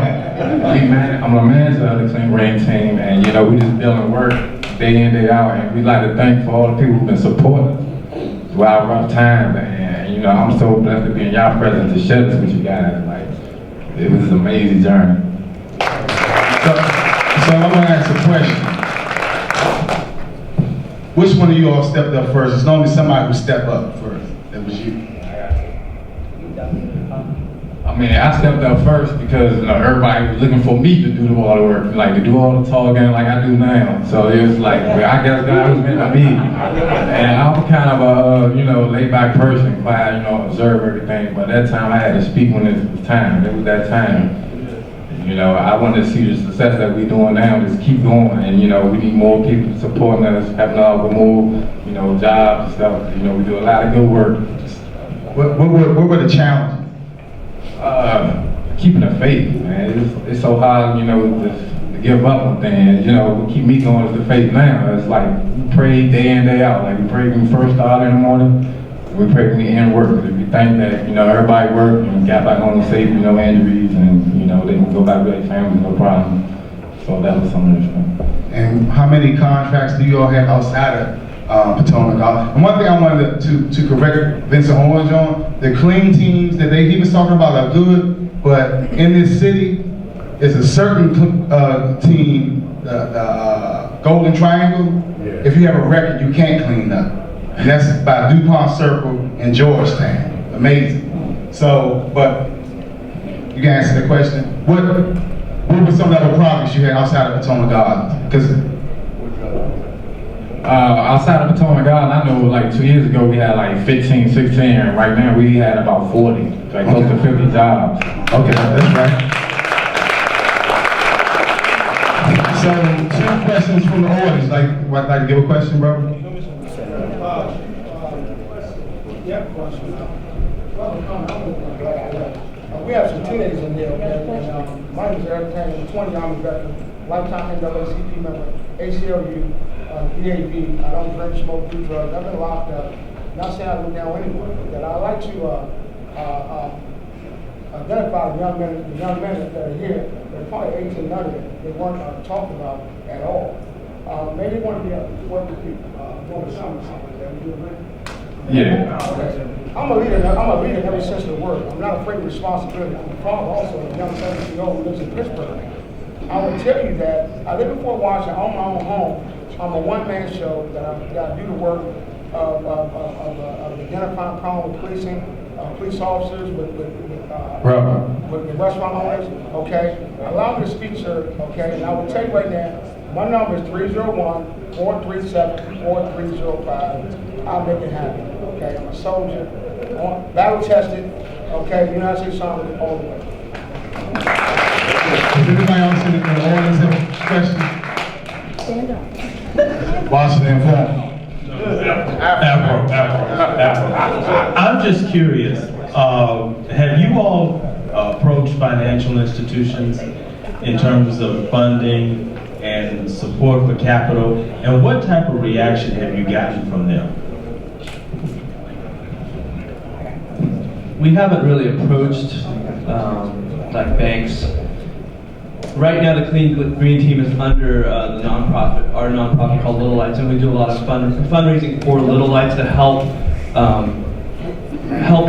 I'm a manager of the Clean Green team, and you know, we just building work day in, day out, and we like to thank for all the people who've been supporting through our rough time. And you know, I'm so blessed to be in y'all presence to share this with you guys. Like, it was an amazing journey. So I'm gonna ask a question. Which one of you all stepped up first? It's normally somebody who stepped up first. That was you. I mean, I stepped up first because you know, everybody was looking for me to do all the work, like to do all the talking like I do now. So it was like, well, I guess God was meant to be. And I'm kind of a, you know, laid back person, quiet, you know, observe everything. But that time I had to speak when it was time. It was that time. You know, I wanted to see the success that we're doing now, just keep going. And you know, we need more people supporting us, helping out with more, you know, jobs and stuff. You know, we do a lot of good work. What were the challenges? Keeping the faith, man. It's so hard, you know, to give up on things. You know, what keep me going is the faith now. It's like we pray day in, day out. Like we pray when we first start in the morning, we pray when we end work. Because if we think that, you know, everybody worked and got back home safe, you know, injuries, and you know, they can go back with their families, no problem. So that was some of the stuff. And how many contracts do you all have outside of Potomac? And one thing I wanted to correct Vincent Owens on, the clean teams that he was talking about are good, but in this city, there's a certain team, the Golden Triangle. Yeah. If you have a record, you can't clean up. And that's by DuPont Circle in Georgetown. Amazing. So, but you can answer the question. What were some of the other projects you had outside of Potomac Gardens? Because outside of Potomac Garden, I know like 2 years ago we had like 15, 16, and right now we had about 40, like close to 50 jobs. Okay, that's right. So, 2 questions from the audience. Like to give a question, bro? We have some teenagers in here, okay? And, my name is Eric Tanner, 20 Army veteran, lifetime NAACP member, ACLU, EAB. I don't drink, smoke, do drugs. I've been locked up. Not saying I look down anyone, but I'd like to identify the young men that are here. They're probably 18 under it. They weren't talked about at all. Maybe they want to be able to work with people during the summer or something like that. Would you agree? Yeah. Okay. I'm a leader in every sense of the word. I'm not afraid of responsibility. I'm a father also of a young 17-year-old who lives in Pittsburgh. I will tell you that I live in Fort Washington, I own my own home. I'm a one-man show that I do the work of identifying problem with policing, police officers, with the restaurant owners, okay? Allow me to speak, sir, okay? And I will tell you right now, my number is 301-437-4305. I'll make it happen, okay? I'm a soldier, battle tested, okay? United States Army all the way. Does anybody else in the audience have a question? Stand up. Washington Forum. I'm just curious, have you all approached financial institutions in terms of funding and support for capital, and what type of reaction have you gotten from them? We haven't really approached like banks. Right now, the Clean Green team is under our nonprofit called Little Lights, and we do a lot of fundraising for Little Lights to help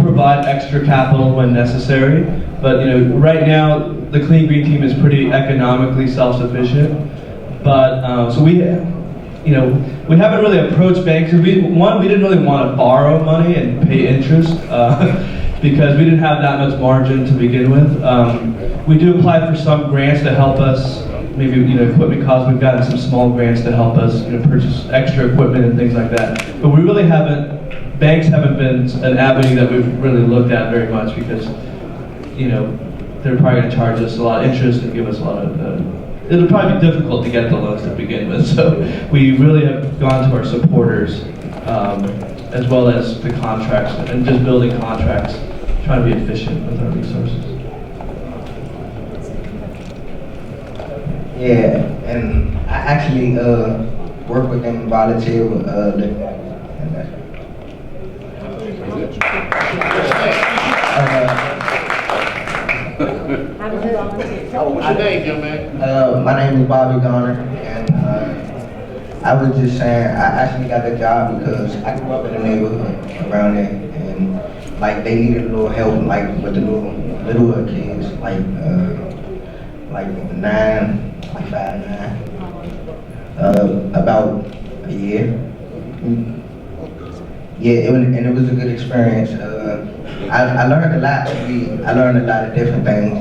provide extra capital when necessary. But you know, right now the Clean Green team is pretty economically self-sufficient. But so we haven't really approached banks because we didn't really want to borrow money and pay interest because we didn't have that much margin to begin with. We do apply for some grants to help us, maybe equipment costs. We've gotten some small grants to help us purchase extra equipment and things like that. But we really haven't. Banks haven't been an avenue that we've really looked at very much because they're probably going to charge us a lot of interest and give us a lot of. It'll probably be difficult to get the loans to begin with. So we really have gone to our supporters as well as the contracts and just building contracts, trying to be efficient with our resources. Yeah, and I actually work with them and volunteer with living. What's your name, young man? My name is Bobby Garner, and I was just saying I actually got the job because I grew up in the neighborhood around there, and like they needed a little help, like with the little kids, like 5 9, about a year. Yeah, it was a good experience. I learned a lot. I learned a lot of different things.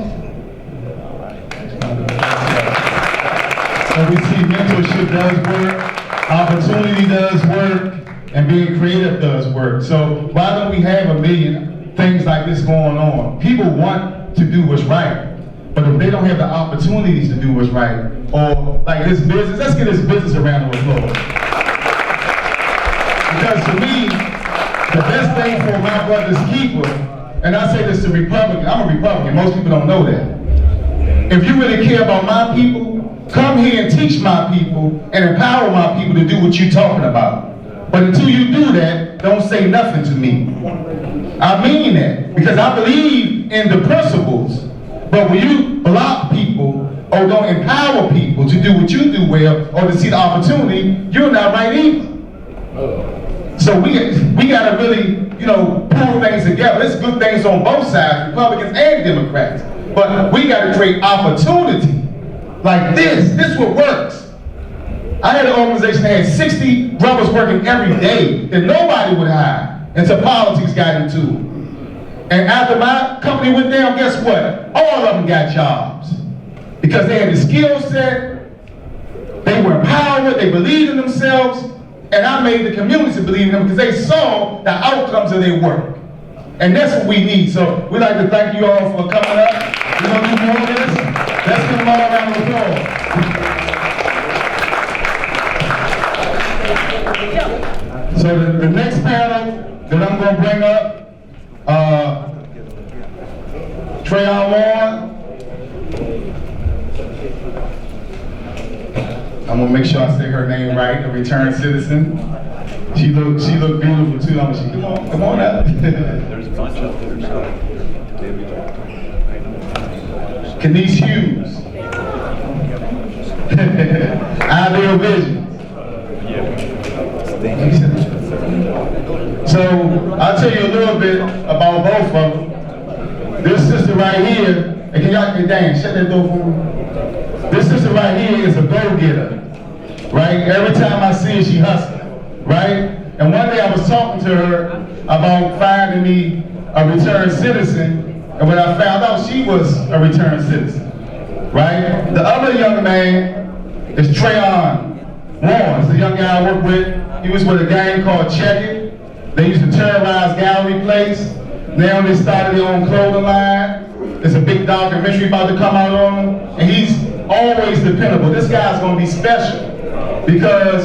So we see mentorship does work, opportunity does work, and being creative does work. So why don't we have a million things like this going on? People want to do what's right, but if they don't have the opportunities to do what's right, or like this business, let's get this business a round of applause. Because to me, the best thing for my brother's keeper, and I say this to Republicans, I'm a Republican, most people don't know that. If you really care about my people, come here and teach my people and empower my people to do what you're talking about. But until you do that, don't say nothing to me. I mean that, because I believe in the principles, but when you block people or don't empower people to do what you do well or to see the opportunity, you're not right either. So we gotta really, pull things together. There's good things on both sides, Republicans and Democrats. But we gotta create opportunity. Like this is what works. I had an organization that had 60 brothers working every day that nobody would hire until politics got into it. And after my company went down, guess what? All of them got jobs. Because they had the skill set, they were empowered, they believed in themselves, and I made the community believe in them because they saw the outcomes of their work. And that's what we need. So we'd like to thank you all for coming up. We're gonna do more of this. Let's give them all a round of applause. So the next panel that I'm going to bring up, Treyon Warren. I'm going to make sure I say her name right, a returned citizen. She looked beautiful too. Come on up. There's a bunch up there. Kenise Hughes. Ideal Vision. So I'll tell you a little bit about both of them. This sister right here, and can y'all, Dan, shut that door for me. This sister right here is a go-getter, right? Every time I see her, she hustles, right? And one day I was talking to her about finding me a returned citizen, and when I found out she was a returned citizen, right? The other young man is Treyon Warren. He's a young guy I work with. He was with a gang called Check It. They used to terrorize Gallery Place. Now they started their own clothing line. There's a big documentary about to come out on him. And he's always dependable. This guy's gonna be special. Because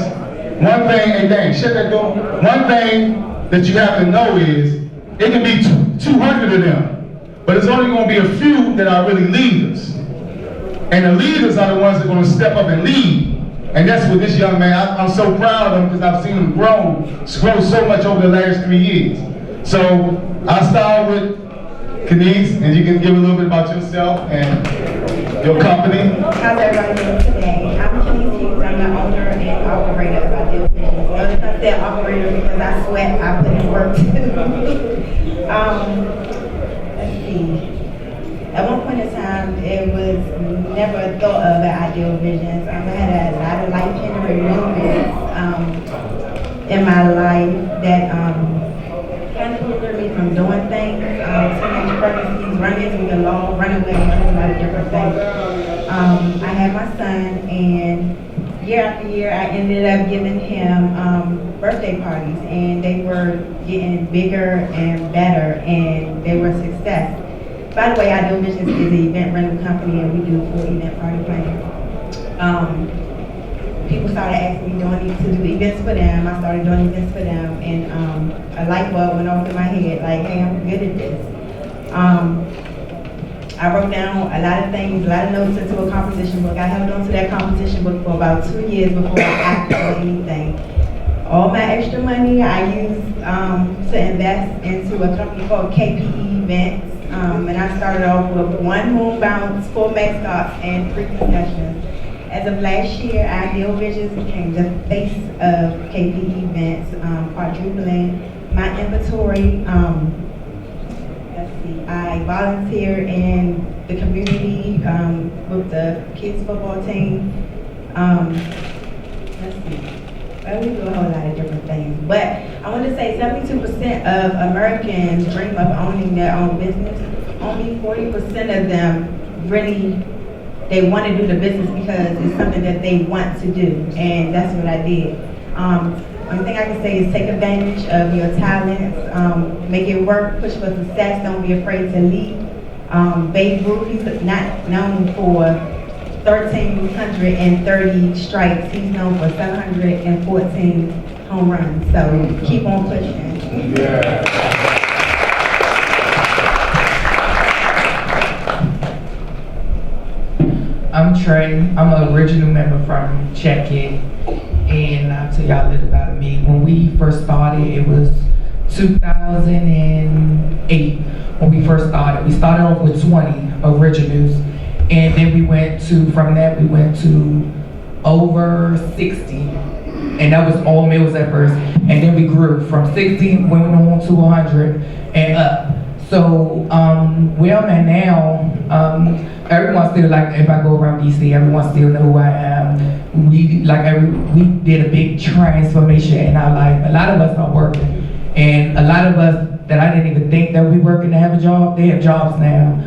one thing, hey dang, shut that door. One thing that you have to know is, it can be 200 of them, but it's only gonna be a few that are really leaders. And the leaders are the ones that are gonna step up and lead. And that's what this young man, I'm so proud of him because I've seen him grow so much over the last 3 years. So I'll start with Kenise, and you can give a little bit about yourself and your company. How's everybody doing today? I'm Kenise Hughes. I'm the owner and operator of I.D.E.A. Visions. Notice I said operator because I sweat, I put in work too. Let's see. At one point in time, it was never thought of at I.D.E.A. Visions. I had a lot of life-changing moments in my life that kind of hindered me from doing things. Teenage pregnancies, running into the law, running away, a lot of different things. I had my son, and year after year, I ended up giving him birthday parties, and they were getting bigger and better, and they were a success. By the way, I.D.E.A. Visions is an event rental company, and we do full event party planning. people started asking me, do I need to do events for them? I started doing events for them, and a light bulb went off in my head, like, hey, I'm good at this. I wrote down a lot of things, a lot of notes into a composition book. I held on to that composition book for about 2 years before I acted on anything. All my extra money I used to invest into a company called KPE Events. And I started off with 1 moon bounce, 4 max stops, and 3 concessions. As of last year, Ideal Visions became the face of KPE Events, quadrupling my inventory. I volunteer in the community with the kids football team. Well, we do a whole lot of different things. But I want to say 72% of Americans dream of owning their own business. Only 40% of them really, they want to do the business because it's something that they want to do. And that's what I did. One thing I can say is take advantage of your talents, make it work, push for success, don't be afraid to lead. Babe Ruth, he's not known for 1,330 strikes, he's known for 714 home runs, so keep on pushing. Yeah. I'm Trey, I'm an original member from Check-It. And I'll tell y'all a little about me. When we first started, it was 2008 when we first started. We started off with 20 originals, and then we went to, from that we went to over 60, and that was all males at first. And then we grew from 60, went on to 100 and up. So where I'm at now, everyone still, like, if I go around DC, everyone still know who I am. We did a big transformation in our life. A lot of us are working, and a lot of us that I didn't even think that we working to have a job, they have jobs now.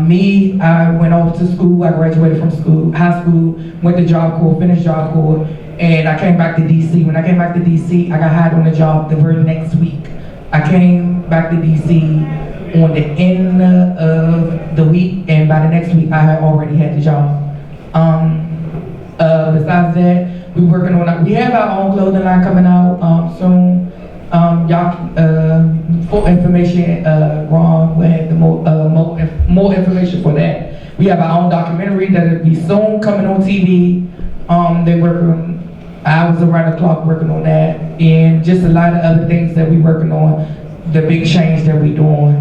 Me, I went off to school. I graduated from school, high school, went to Job Corps, finished Job Corps, and I came back to DC. When I came back to DC, I got hired on the job the very next week. I came back to DC on the end of the week, and by the next week, I had already had the job. Besides that, we working on, we have our own clothing line coming out soon. Y'all, for information, Ron will have the more information for that. We have our own documentary that will be soon coming on TV. They working hours around the clock working on that, and just a lot of other things that we working on, the big change that we doing.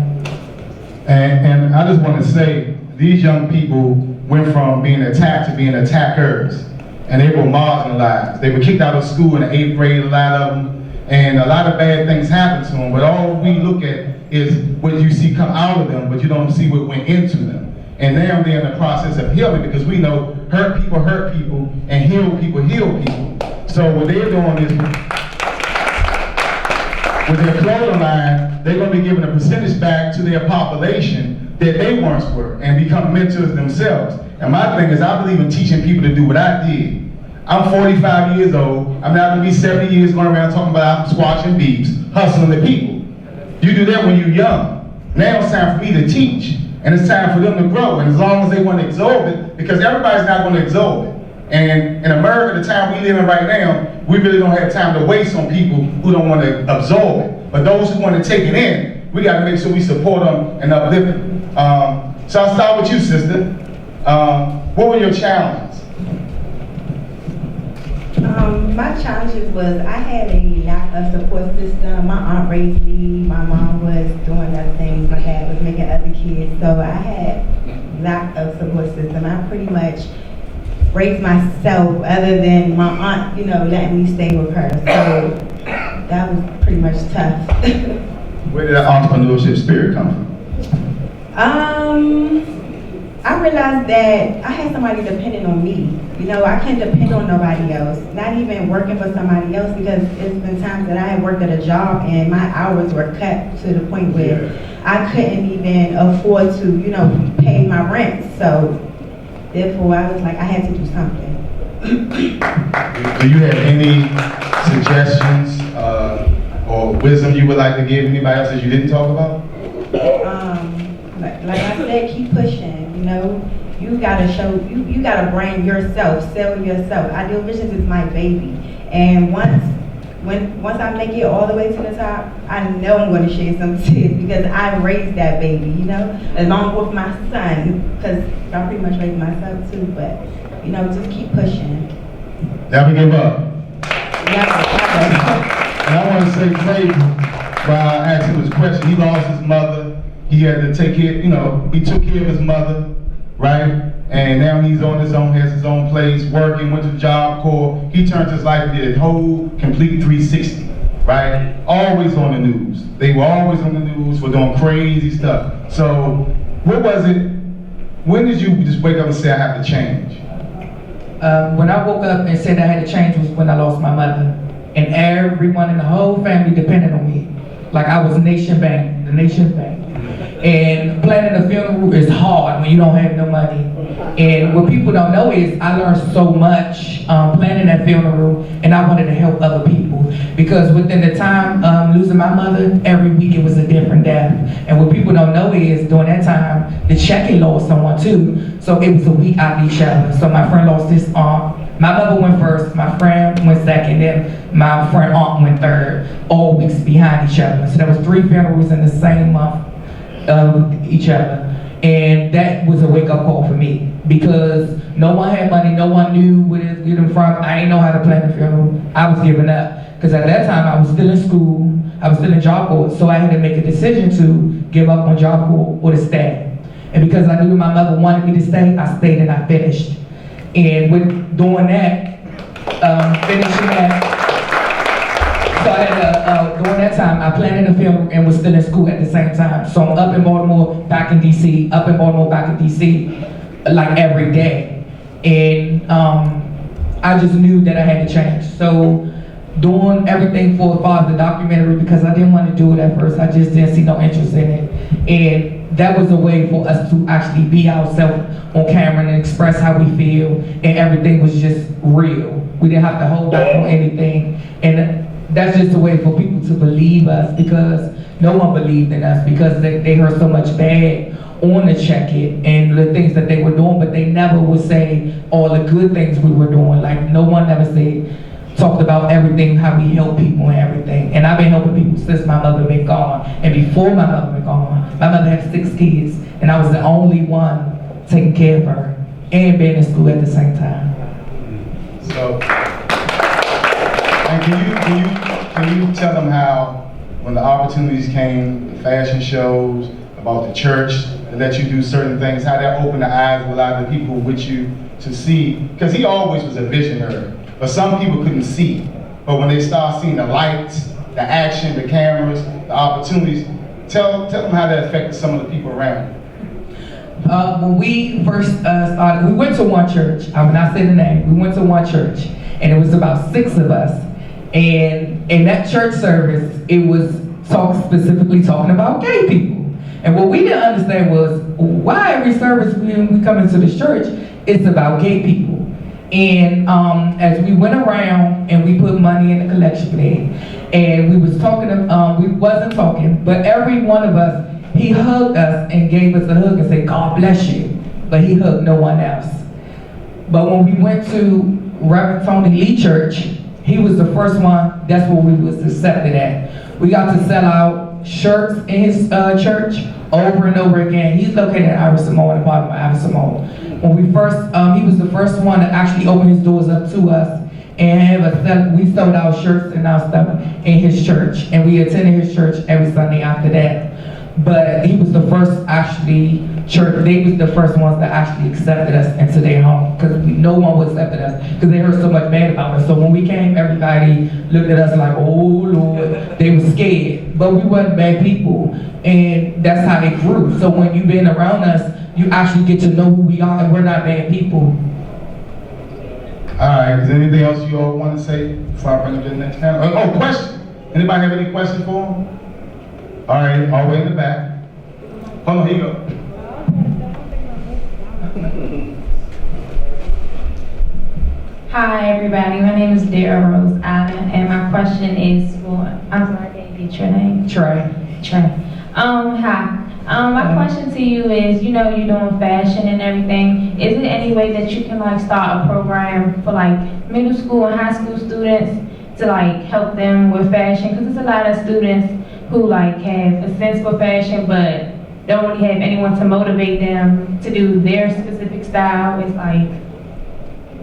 And I just want to say, these young people went from being attacked to being attackers, and they were marginalized. They were kicked out of school in the 8th grade, a lot of them, and a lot of bad things happened to them, but all we look at is what you see come out of them, but you don't see what went into them. And now they're in the process of healing, because we know hurt people, and heal people. So what they're doing is, with their clothing line, they're going to be giving a percentage back to their population that they once were, and become mentors themselves. And my thing is, I believe in teaching people to do what I did. I'm 45 years old. I'm not going to be 70 years going around talking about squashing beefs, hustling the people. You do that when you're young. Now it's time for me to teach, and it's time for them to grow. And as long as they want to absorb it, because everybody's not going to absorb it. And in America, the time we live in right now, we really don't have time to waste on people who don't want to absorb it. But those who want to take it in, we got to make sure we support them and uplift them. So I'll start with you, sister. What were your challenges? My challenges was I had a lack of support system. My aunt raised me. My mom was doing other things. My dad was making other kids. So I had lack of support system. I pretty much raised myself, other than my aunt, letting me stay with her. So that was pretty much tough. Where did that entrepreneurship spirit come from? I realized that I had somebody depending on me. I couldn't depend on nobody else, not even working for somebody else, because it's been times that I had worked at a job and my hours were cut to the point where I couldn't even afford to, pay my rent. So therefore, I was like, I had to do something. Do you have any suggestions or wisdom you would like to give anybody else that you didn't talk about? Like I said, keep pushing. you gotta show, you gotta brand yourself, sell yourself. Ideal Visions is my baby. And once I make it all the way to the top, I know I'm gonna share some tips because I raised that baby, you know, along with my son, because I pretty much raised myself too, but, you know, just keep pushing. Never give up. Yeah. And I want to say Clayton, while I asked him this question, he lost his mother. He had to take care, you know, he took care of his mother, right? And now he's on his own, has his own place, working, went to the Job Corps. He turned his life, did a whole complete 360, right? Always on the news. They were always on the news for doing crazy stuff. So, what was it, when did you just wake up and say, I have to change? When I woke up and said I had to change was when I lost my mother. And everyone in the whole family depended on me. Like I was the nation's bank. And planning a funeral is hard when you don't have no money. And what people don't know is I learned so much planning that funeral, and I wanted to help other people. Because within the time losing my mother, every week it was a different death. And what people don't know is during that time, the Checky lost someone too. So it was a week out each other. So my friend lost his aunt. My mother went first, my friend went second, then my friend aunt went third, all weeks behind each other. So there was 3 funerals in the same month of each other. And that was a wake-up call for me because no one had money, no one knew where to get them from. I didn't know how to plan a funeral. I was giving up because at that time I was still in school, I was still in Job Corps, so I had to make a decision to give up on Job Corps or to stay. And because I knew my mother wanted me to stay, I stayed and I finished. And with doing that, finishing that, so I had during that time, I planned a funeral and was still in school at the same time. So I'm up in Baltimore, back in DC, up in Baltimore, back in DC, like every day. And I just knew that I had to change. So doing everything for the documentary, because I didn't want to do it at first. I just didn't see no interest in it. And that was a way for us to actually be ourselves on camera and express how we feel, and everything was just real. We didn't have to hold back on anything. And that's just a way for people to believe us, because no one believed in us because they heard so much bad on the Check It and the things that they were doing, but they never would say all the good things we were doing. Like no one ever talked about everything, how we help people and everything. And I've been helping people since my mother been gone. And before my mother been gone, my mother had 6 kids, and I was the only one taking care of her and being in school at the same time. So, and can you tell them how, when the opportunities came, the fashion shows, about the church, to let you do certain things, how that opened the eyes of a lot of the people with you to see, because he always was a visionary, but some people couldn't see. But when they start seeing the lights, the action, the cameras, the opportunities, tell them how that affected some of the people around you. When we first started, we went to one church. I will not say the name. We went to one church, and it was about 6 of us. And in that church service, it was specifically talking about gay people. And what we didn't understand was why every service when we come into this church, it's about gay people. And as we went around and we put money in the collection plate, and we was talking, we wasn't talking, but every one of us, he hugged us and gave us a hug and said, God bless you. But he hugged no one else. But when we went to Reverend Tony Lee Church, he was the first one, that's where we was accepted at. We got to sell out shirts in his church over and over again. He's located in R.I.S.E, in the bottom of R.I.S.E. When we first, he was the first one to actually open his doors up to us and we sold our shirts and our stuff in his church. And we attended his church every Sunday after that. But he was the first they was the first ones that actually accepted us into their home, because no one would accept us because they heard so much bad about us. So when we came, everybody looked at us like, oh Lord, they were scared. But we weren't bad people, and that's how they grew. So when you've been around us, you actually get to know who we are, and we're not bad people. All right, is there anything else you all want to say before I bring up the next panel? Oh, question. Anybody have any question for him? All right, all the way in the back. Hold on, here you go. Hi everybody, my name is Dara Rose Allen, and my question is for, I'm sorry, I didn't get your name. Trey. Hi. My question to you is, you're doing fashion and everything. Is it any way that you can like start a program for like middle school and high school students to like help them with fashion? Because there's a lot of students who like have a sense for fashion, but don't really have anyone to motivate them to do their specific style. It's like,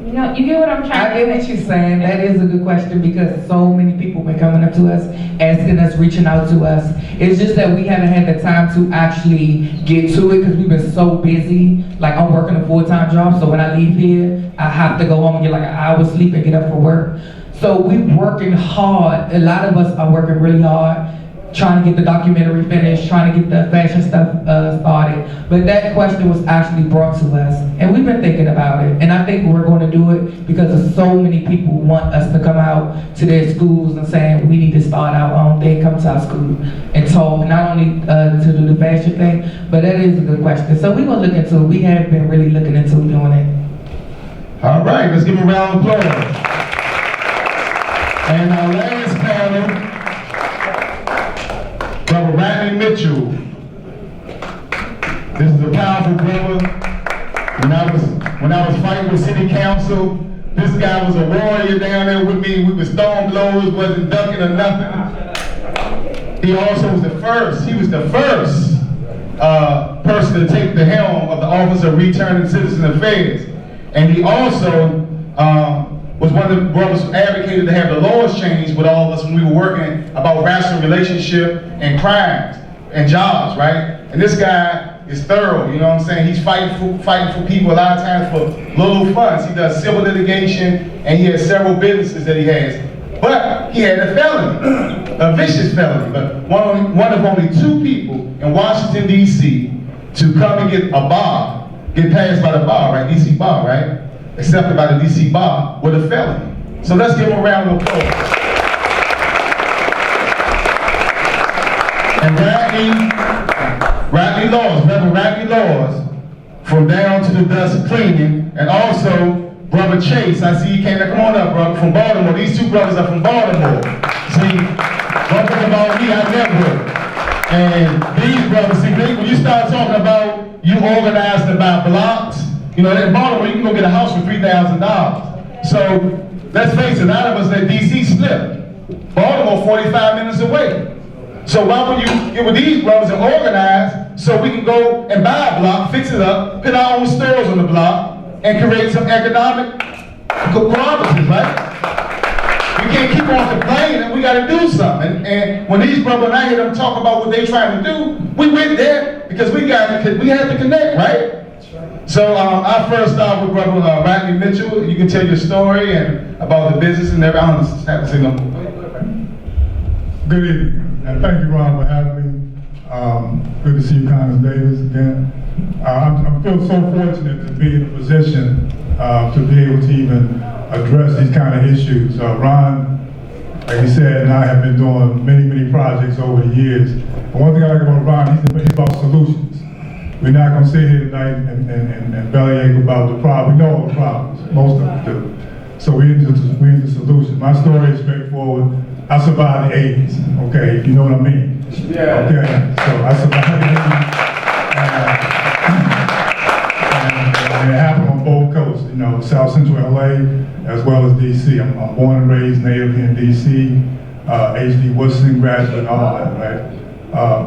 you get what I'm trying to I get what you're saying. That is a good question because so many people been coming up to us, asking us, reaching out to us. It's just that we haven't had the time to actually get to it because we've been so busy. Like I'm working a full-time job, so when I leave here, I have to go home and get like an hour's sleep and get up for work. So we're working hard. A lot of us are working really hard, trying to get the documentary finished, trying to get the fashion stuff started. But that question was actually brought to us, and we've been thinking about it. And I think we're going to do it because so many people want us to come out to their schools and saying we need to start our own thing, come to our school and talk, not only to do the fashion thing, but that is a good question. So we're going to look into it. We have been really looking into doing it. All right, let's give him a round of applause. And our last panel, Brother R.I.S.E. Mitchell. This is a powerful brother. When I was fighting with city council, this guy was a warrior down there with me. We was throwing blows, wasn't ducking or nothing. He also was the first. He was the first person to take the helm of the Office of Returning Citizen Affairs. And he also was one of the brothers who advocated to have the laws changed with all of us when we were working about racial relationship and crimes and jobs, right? And this guy is thorough, you know what I'm saying? He's fighting for people a lot of times for little funds. He does civil litigation and he has several businesses that he has. But he had a felony, a vicious felony, but one of only 2 people in Washington, D.C. to come and get passed by the bar, right? D.C. bar, right? Accepted by the D.C. bar with a felony. So let's give him a round of applause. And Rodney Laws, Reverend Rodney Laws, from Down to the Dust Cleaning, and also Brother Chase. I see you came there. Come on up, brother, from Baltimore. These 2 brothers are from Baltimore. See, one thing about me, I network. And these brothers, see, when you start talking about you organized to buy blocks, in Baltimore, you can go get a house for $3,000. So, let's face it, a lot of us at D.C. split. Baltimore, 45 minutes away. So why would you get with these brothers and organize so we can go and buy a block, fix it up, put our own stores on the block, and create some economic promises, right? We can't keep on complaining, and we got to do something. And when these brothers, and I hear them talk about what they trying to do, we went there because we had to connect, right? So I first start with Brother R.I.S.E. Mitchell. You can tell your story and about the business and everything. I don't have to say no more. Good evening, and thank you, Ron, for having me. Good to see you, Congressman Davis, again. I feel so fortunate to be in a position to be able to even address these kind of issues. Ron, like he said, and I have been doing many projects over the years. But one thing I like about Ron, he's about solutions. We're not going to sit here tonight and bellyache about the problem. We know all the problems, most of them do. So we're into solutions. My story is straightforward. I survived the 80s, okay, if you know what I mean. Yeah. Okay, so I survived the 80s. And it happened on both coasts, South Central LA as well as DC. I'm born and raised native here in DC, HD Woodson graduate, all that, right?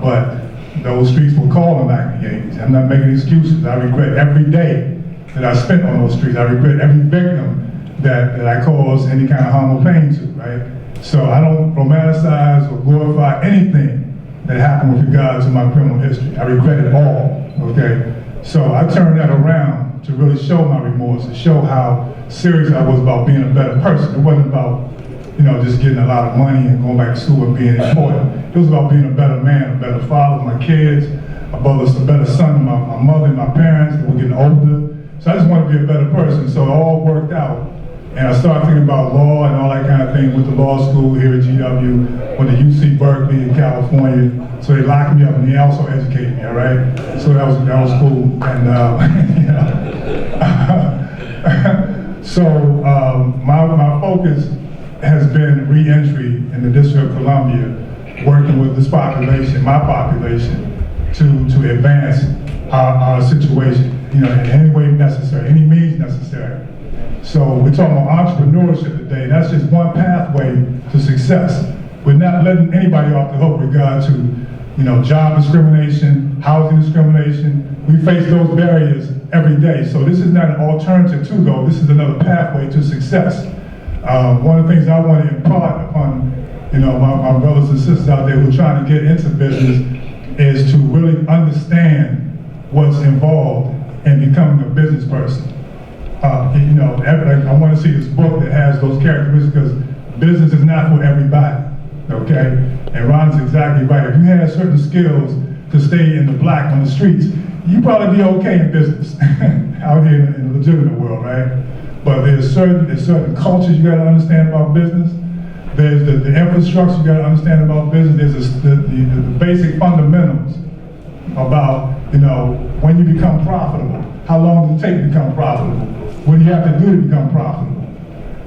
But those streets were calling back in the 80s. I'm not making excuses. I regret every day that I spent on those streets. I regret every victim that I caused any kind of harm or pain to, right? So I don't romanticize or glorify anything that happened with regard to my criminal history. I regret it all, okay? So I turned that around to really show my remorse, to show how serious I was about being a better person. It wasn't about, just getting a lot of money and going back to school and being important. It was about being a better man, a better father to my kids, a better son to my mother and my parents that were getting older. So I just wanted to be a better person. So it all worked out. And I started thinking about law and all that kind of thing with the law school here at GW, with the UC Berkeley in California. So they locked me up and they also educated me, all right? So that was cool. And so my focus has been re-entry in the District of Columbia, working with this population, my population, to advance our situation, you know, in any way necessary, any means necessary. So we're talking about entrepreneurship today. That's just one pathway to success. We're not letting anybody off the hook with regard to, you know, job discrimination, housing discrimination. We face those barriers every day. So this is not an alternative to go. This is another pathway to success. One of the things I want to impart upon, you know, my brothers and sisters out there who are trying to get into business is to really understand what's involved in becoming a business person. You know, I want to see this book that has those characteristics, because business is not for everybody, okay? And Ron's exactly right. If you have certain skills to stay in the black on the streets, you probably be okay in business out here in the legitimate world, right? But there's certain cultures you got to understand about business. There's the infrastructure you got to understand about business. There's the basic fundamentals about, you know, when you become profitable. How long does it take to become profitable? What do you have to do to become profitable?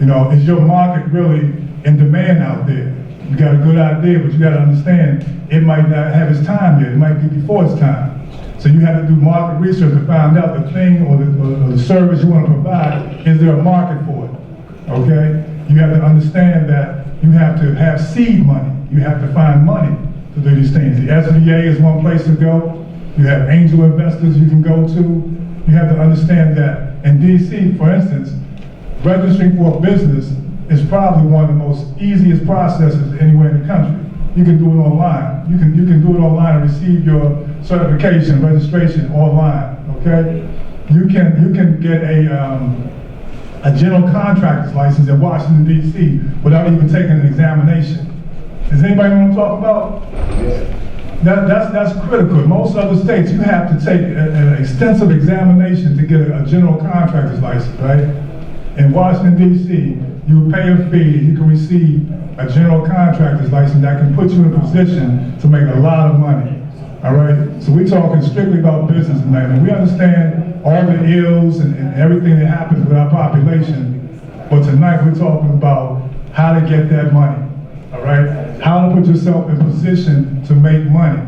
You know, is your market really in demand out there? You got a good idea, but you got to understand it might not have its time yet. It might be before its time. So you have to do market research to find out the thing or the service you want to provide, is there a market for it, okay? You have to understand that you have to have seed money. You have to find money to do these things. The SBA is one place to go. You have angel investors you can go to. You have to understand that in DC, for instance, registering for a business is probably one of the most easiest processes anywhere in the country. You can do it online. You can do it online and receive your certification, registration online, okay? You can get a general contractor's license in Washington, D.C. without even taking an examination. Does anybody want to talk about? That's critical. In most other states, you have to take an extensive examination to get a general contractor's license, right? In Washington, D.C., you pay a fee, you can receive a general contractor's license that can put you in a position to make a lot of money, all right? So we're talking strictly about business tonight, and we understand all the ills and everything that happens with our population, but tonight we're talking about how to get that money, all right? How to put yourself in position to make money.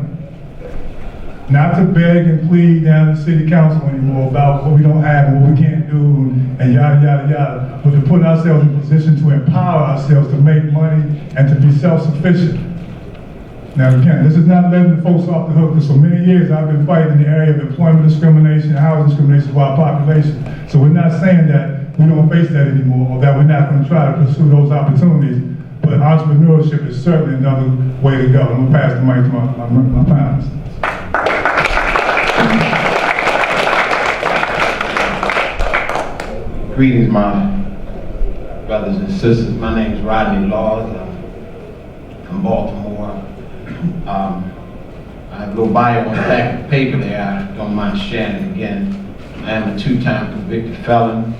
Not to beg and plead down the city council anymore about what we don't have and what we can't do and yada, yada, yada, but to put ourselves in position to empower ourselves to make money and to be self-sufficient. Now again, this is not letting the folks off the hook, because for many years I've been fighting in the area of employment discrimination, housing discrimination for our population. So we're not saying that we don't face that anymore, or that we're not going to try to pursue those opportunities, but entrepreneurship is certainly another way to go. I'm going to pass the mic to my panelists. Greetings, my brothers and sisters. My name is Rodney Laws. I'm from Baltimore. I have a little bio on the back of the paper there. I don't mind sharing it again. I am a 2-time convicted felon.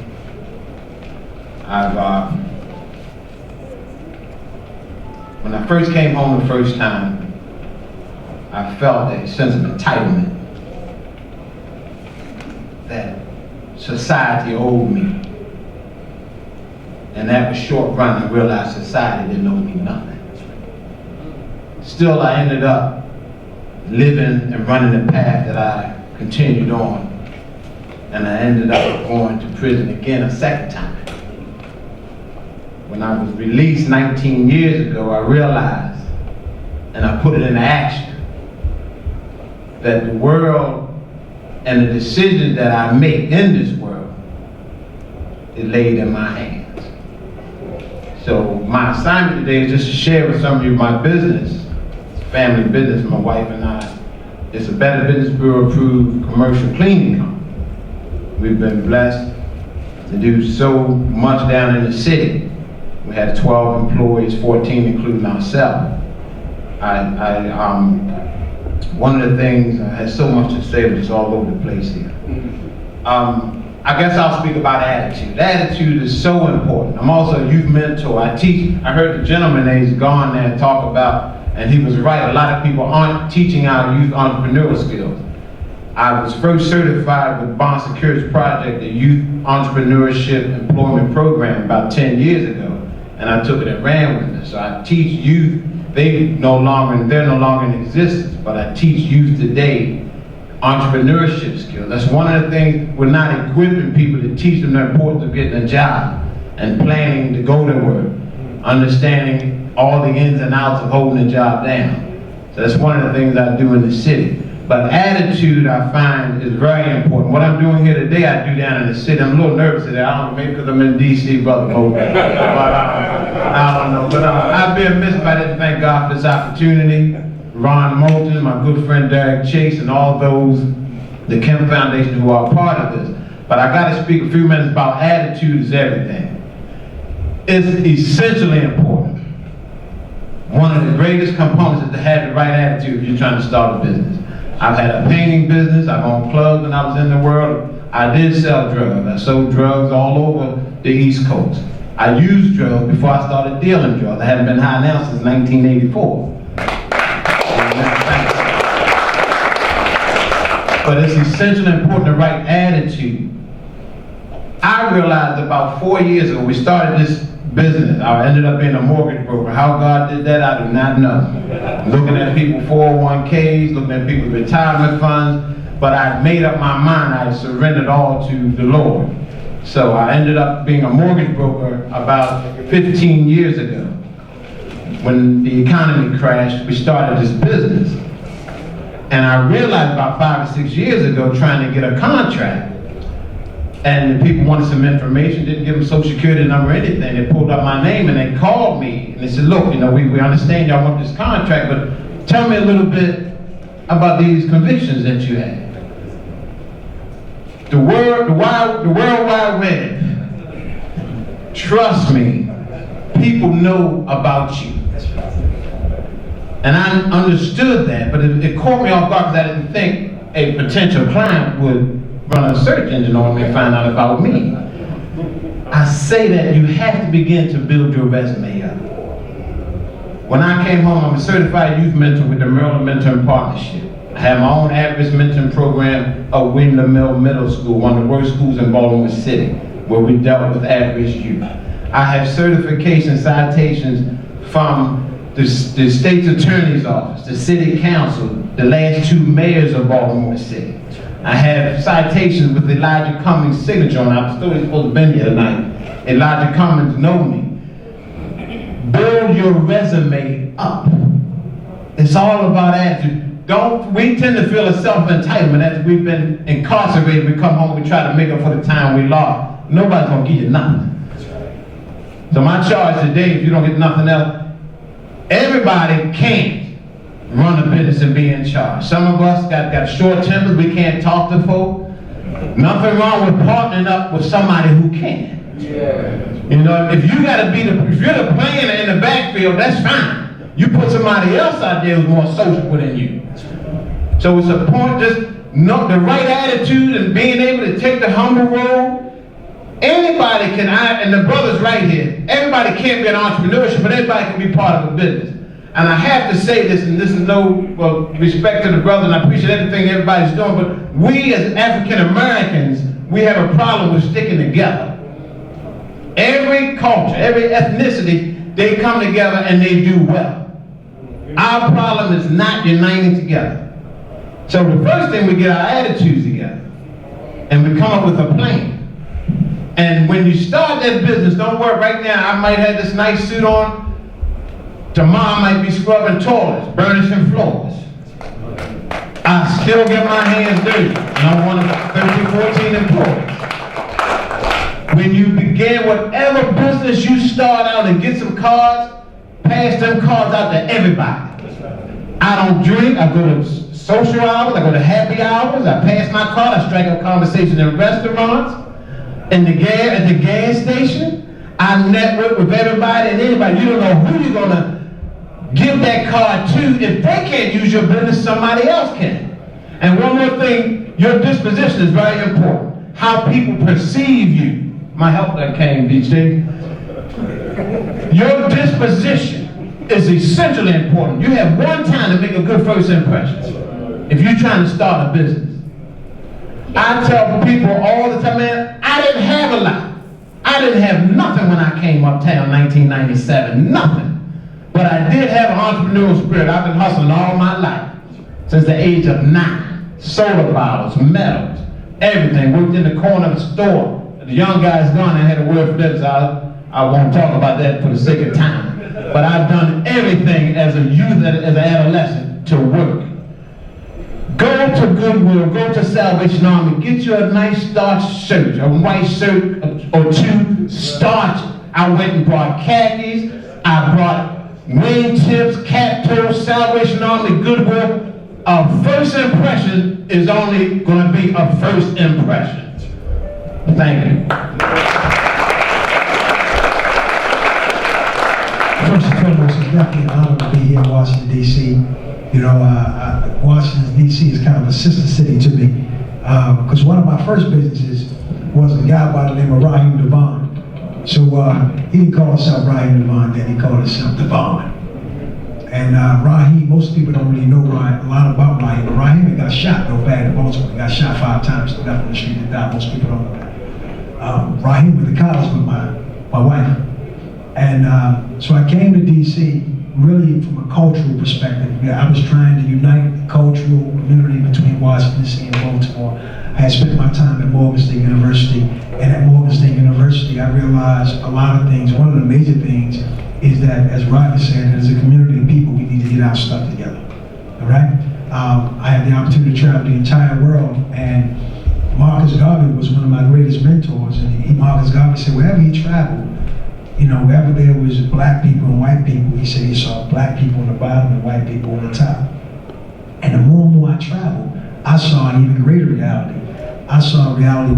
When I first came home the first time, I felt a sense of entitlement that society owed me. And that was short run. I realized society didn't owe me nothing. Still, I ended up living and running the path that I continued on. And I ended up going to prison again a second time. When I was released 19 years ago, I realized, and I put it into action, that the world and the decisions that I make in this world is laid in my hands. So my assignment today is just to share with some of you my business, family business, my wife and I. It's a Better Business Bureau approved commercial cleaning company. We've been blessed to do so much down in the city. We had 12 employees, 14 including myself. One of the things, I had so much to say, but it's all over the place here. I guess I'll speak about attitude. Attitude is so important. I'm also a youth mentor. I teach. I heard the gentleman that's gone there talk about, and he was right, a lot of people aren't teaching our youth entrepreneurial skills. I was first certified with Bond Securities Project, a youth entrepreneurship employment program about 10 years ago, and I took it and ran with it. So I teach youth they're no longer in existence, but I teach youth today entrepreneurship skills. That's one of the things. We're not equipping people to teach them the importance of getting a job and planning to go to work, understanding all the ins and outs of holding a job down. So that's one of the things I do in the city. But attitude, I find, is very important. What I'm doing here today, I do down in the city. I'm a little nervous today. I don't know, maybe because I'm in D.C., Brother Mo. But I don't know. But I've been missed by that. Thank God for this opportunity. Ron Moulton, my good friend Derek Chase, and all those, the Kemp Foundation, who are part of this. But I got to speak a few minutes about attitude is everything. It's essentially important. One of the greatest components is to have the right attitude if you're trying to start a business. I've had a painting business. I've owned clubs when I was in the world. I did sell drugs. I sold drugs all over the East Coast. I used drugs before I started dealing drugs. I haven't been high now since 1984. But it's essentially important, the right attitude. I realized about 4 years ago, we started this business. I ended up being a mortgage broker. How God did that, I do not know. Looking at people's 401ks, looking at people's retirement funds, but I made up my mind. I surrendered all to the Lord. So I ended up being a mortgage broker about 15 years ago. When the economy crashed, we started this business. And I realized about 5 or 6 years ago, trying to get a contract, and the people wanted some information, didn't give them social security number or anything. They pulled up my name and they called me and they said, look, you know, we understand y'all want this contract, but tell me a little bit about these convictions that you had. The World Wide Web, trust me, people know about you. And I understood that, but it caught me off guard because I didn't think a potential client would run a search engine on me and find out about me. I say that you have to begin to build your resume up. When I came home, I'm a certified youth mentor with the Maryland Mentoring Partnership. I have my own at-risk mentoring program at Windham Middle School, one of the worst schools in Baltimore City, where we dealt with at-risk youth. I have certification citations from the state's attorney's office, the city council, the last 2 mayors of Baltimore City. I have citations with Elijah Cummings' signature on it. I'm still supposed to have been here tonight. Elijah Cummings know me. Build your resume up. It's all about attitude. We tend to feel a self-entitlement as we've been incarcerated. We come home, we try to make up for the time we lost. Nobody's gonna give you nothing. So my charge today, if you don't get nothing else, everybody can't run a business and be in charge. Some of us got short tempers, we can't talk to folk. Nothing wrong with partnering up with somebody who can. You know, if you're the player in the backfield, that's fine. You put somebody else out there who's more sociable than you. So it's a point, just know the right attitude and being able to take the humble road. Anybody can, and the brother's right here, everybody can't be an entrepreneurship, but everybody can be part of a business. And I have to say this, and this is no respect to the brother, and I appreciate everything everybody's doing, but we as African Americans, we have a problem with sticking together. Every culture, every ethnicity, they come together and they do well. Our problem is not uniting together. So the first thing, we get our attitudes together, and we come up with a plan. And when you start that business, don't worry, right now I might have this nice suit on, tomorrow I might be scrubbing toilets, burnishing floors. I still get my hands dirty, and I'm one of 13, 14 employees. When you begin whatever business you start out and get some cards, pass them cards out to everybody. I don't drink, I go to social hours, I go to happy hours, I pass my card, I strike up conversations in restaurants, at the gas station. I network with everybody and anybody. You don't know who you're gonna give that card to. If they can't use your business, somebody else can. And one more thing, your disposition is very important. How people perceive you. My help that came, DJ. Your disposition is essentially important. You have one time to make a good first impression if you're trying to start a business. I tell people all the time, man, I didn't have a lot. I didn't have nothing when I came uptown 1997, nothing. But But I did have an entrepreneurial spirit. I've been hustling all my life, since the age of 9. Soda bottles, metals, everything. Worked in the corner of the store. The young guy's gone, I had a word for them, so I won't talk about that for the sake of time. But I've done everything as a youth, as an adolescent, to work. Go to Goodwill, go to Salvation Army, get you a nice starch shirt, a white shirt or 2, starch. I went and brought khakis, I brought wingtips, cat toes, Salvation Army, Goodwill. A first impression is only going to be a first impression. Thank you. First and foremost, it's definitely an honor to be here in Washington, D.C. You know, Washington, D.C. is kind of a sister city to me. Because one of my first businesses was a guy by the name of Raheem Devon. So he didn't call himself Raheem Devon, then he called himself Devon. And Raheem, most people don't really know a lot about Raheem, but Raheem got shot real bad in Baltimore. He got shot 5 times, left on the street and died. Most people don't know that. Raheem went to college with my wife. And so I came to DC really from a cultural perspective. I was trying to unite the cultural community between Washington, D.C. and Baltimore. I had spent my time at Morgan State University, and at Morgan State University I realized a lot of things. One of the major things is that, as Rodney said, as a community of people, we need to get our stuff together, all right? I had the opportunity to travel the entire world, and Marcus Garvey was one of my greatest mentors, and Marcus Garvey said, wherever he traveled, you know, wherever there was black people and white people, he said he saw black people on the bottom and white people on the top. And the more I traveled, I saw an even greater reality. I saw a reality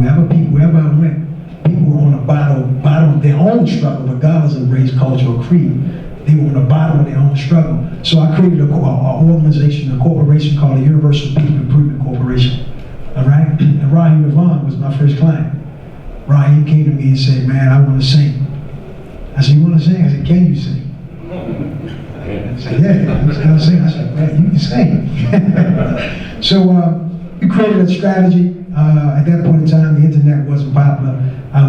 wherever I went, people were on the bottom of their own struggle, regardless of race, culture, or creed. They were on the bottom of their own struggle. So I created an organization, a corporation called the Universal People Improvement Corporation. All right? And Raheem Devon was my first client. Raheem came to me and said, man, I want to sing. I said, you want to sing? I said, can you sing? I said, yeah, I'm just going to sing. I said, man, you can sing. So we created a strategy. At that point in time, the internet wasn't popular.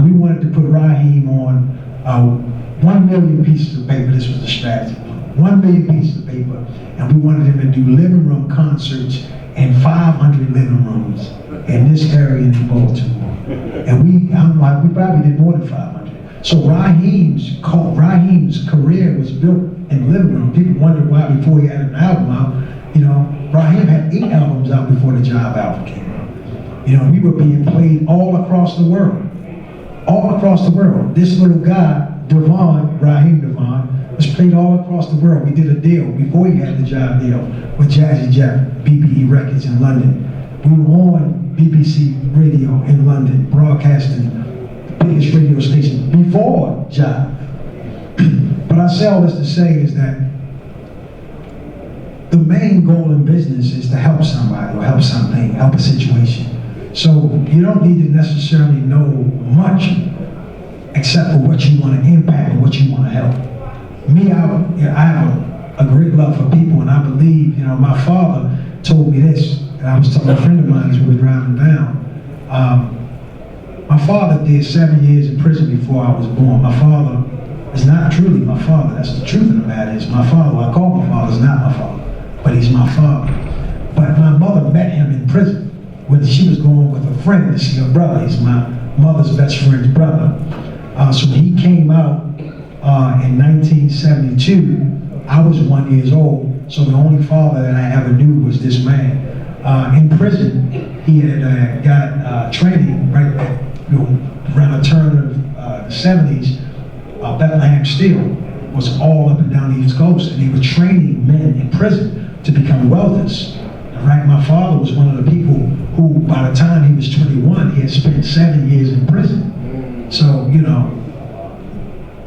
We wanted to put Raheem on 1 million pieces of paper. This was the strategy. 1 million pieces of paper. And we wanted him to do living room concerts in 500 living rooms in this area in Baltimore. And we probably did more than 500. So Raheem's career was built in the living room. People wondered why before he had an album out. You know, Raheem had 8 albums out before the Job album came out. You know, we were being played all across the world. All across the world. This little guy, Devon, Raheem Devon, was played all across the world. We did a deal before he had the Job deal with Jazzy Jeff, BBE Records in London. We were on BBC Radio in London, broadcasting the biggest radio station before Job. But I say all this to say is that the main goal in business is to help somebody or help something, help a situation. So you don't need to necessarily know much except for what you want to impact and what you want to help. Me, I have a great love for people, and I believe, you know, my father told me this, and I was telling a friend of mine as we were driving down. My father did 7 years in prison before I was born. My father is not truly my father. That's the truth of the matter. Is my father. I call my father is not my father, but he's my father. But my mother met him in prison when she was going with a friend to see her brother. He's my mother's best friend's brother. So he came out in 1972. I was 1 year old, so the only father that I ever knew was this man. In prison, he had got training right around the turn of the 70s. Bethlehem Steel was all up and down the East Coast, and he was training men in prison to become welders. Right, my father was one of the people who, by the time he was 21, he had spent 7 years in prison. So, you know,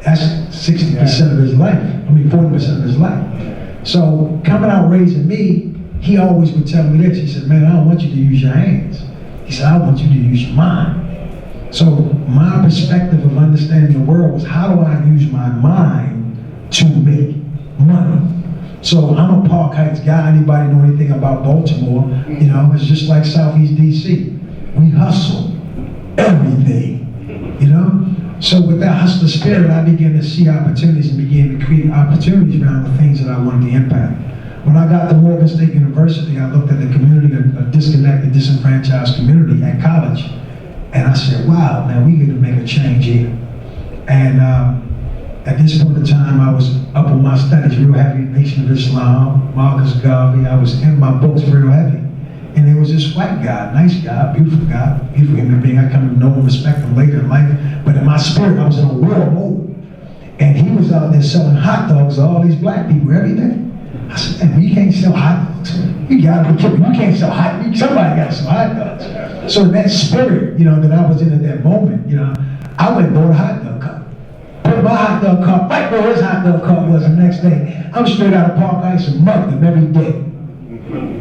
that's 60% of his life. I mean, 40% of his life. So, coming out raising me, he always would tell me this. He said, man, I don't want you to use your hands. He said, I want you to use your mind. So, my perspective of understanding the world was, how do I use my mind to make money? So I'm a Park Heights guy. Anybody know anything about Baltimore? You know, it's just like Southeast DC. We hustle everything, you know? So with that hustler spirit, I began to see opportunities and began to create opportunities around the things that I wanted to impact. When I got to Morgan State University, I looked at the community, a disconnected, disenfranchised community at college, and I said, wow, man, we get to make a change here. And at this point in time, I was up on my studies real heavy, Nation of Islam, Marcus Garvey. I was in my books real heavy. And there was this white guy, nice guy, beautiful human being. I come to know and respect him later in life. But in my spirit, I was in a war mode. And he was out there selling hot dogs to all these black people every day. I said, man, you can't sell hot dogs. You gotta be kidding me. You can't sell hot dogs. Somebody gotta sell hot dogs. So in that spirit, that I was in at that moment, I went and bought a hot dog cup. Put my hot dog cup right where his hot dog cup was the next day. I'm straight out of Park Ice and mugged him every day.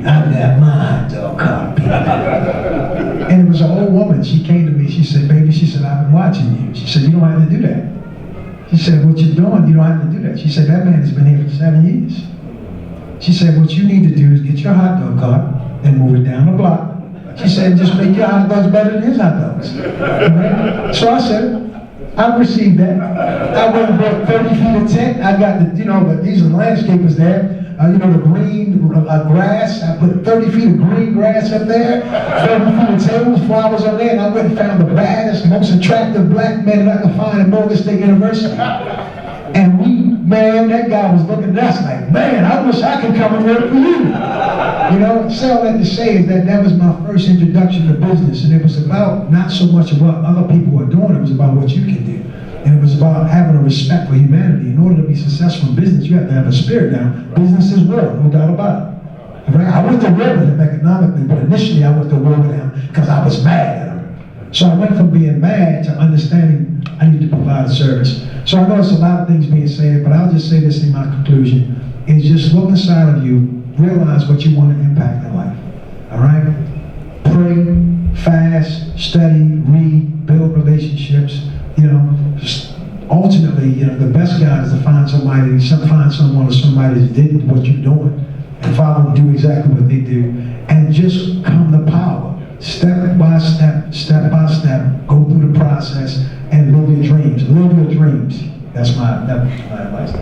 I got my hot dog cup, people. And it was an old woman. She came to me. She said, baby, she said, I've been watching you. She said, you don't have to do that. She said, what you're doing, you don't have to do that. She said, that man has been here for 7 years. She said, what you need to do is get your hot dog cart and move it down the block. She said, just make your hot dogs better than his hot dogs. So I said, I received that. I went and bought 30 feet of tent. I got these are landscapers there. The green grass. I put 30 feet of green grass up there, 30 feet of tables, flowers up there, and I went and found the baddest, most attractive black men that I could find at Morgan State University. And that guy was looking at us like, man, I wish I could come and work for you. So all that to say is that was my first introduction to business, and it was about not so much of what other people are doing, it was about what you can do. And it was about having a respect for humanity. In order to be successful in business, you have to have a spirit down. Business is war, no doubt about it. Right? I went to war with him economically, but initially I went to war with him because I was mad at him. So I went from being mad to understanding I need to provide a service. So I know there's a lot of things being said, but I'll just say this in my conclusion, is just look inside of you, realize what you want to impact in life. All right? Pray, fast, study, read, build relationships. Ultimately, the best guide is to find someone or somebody that did what you're doing and follow them, do exactly what they do, and just come to power. Step by step, go through the process and live your dreams. Live your dreams. That's my advice.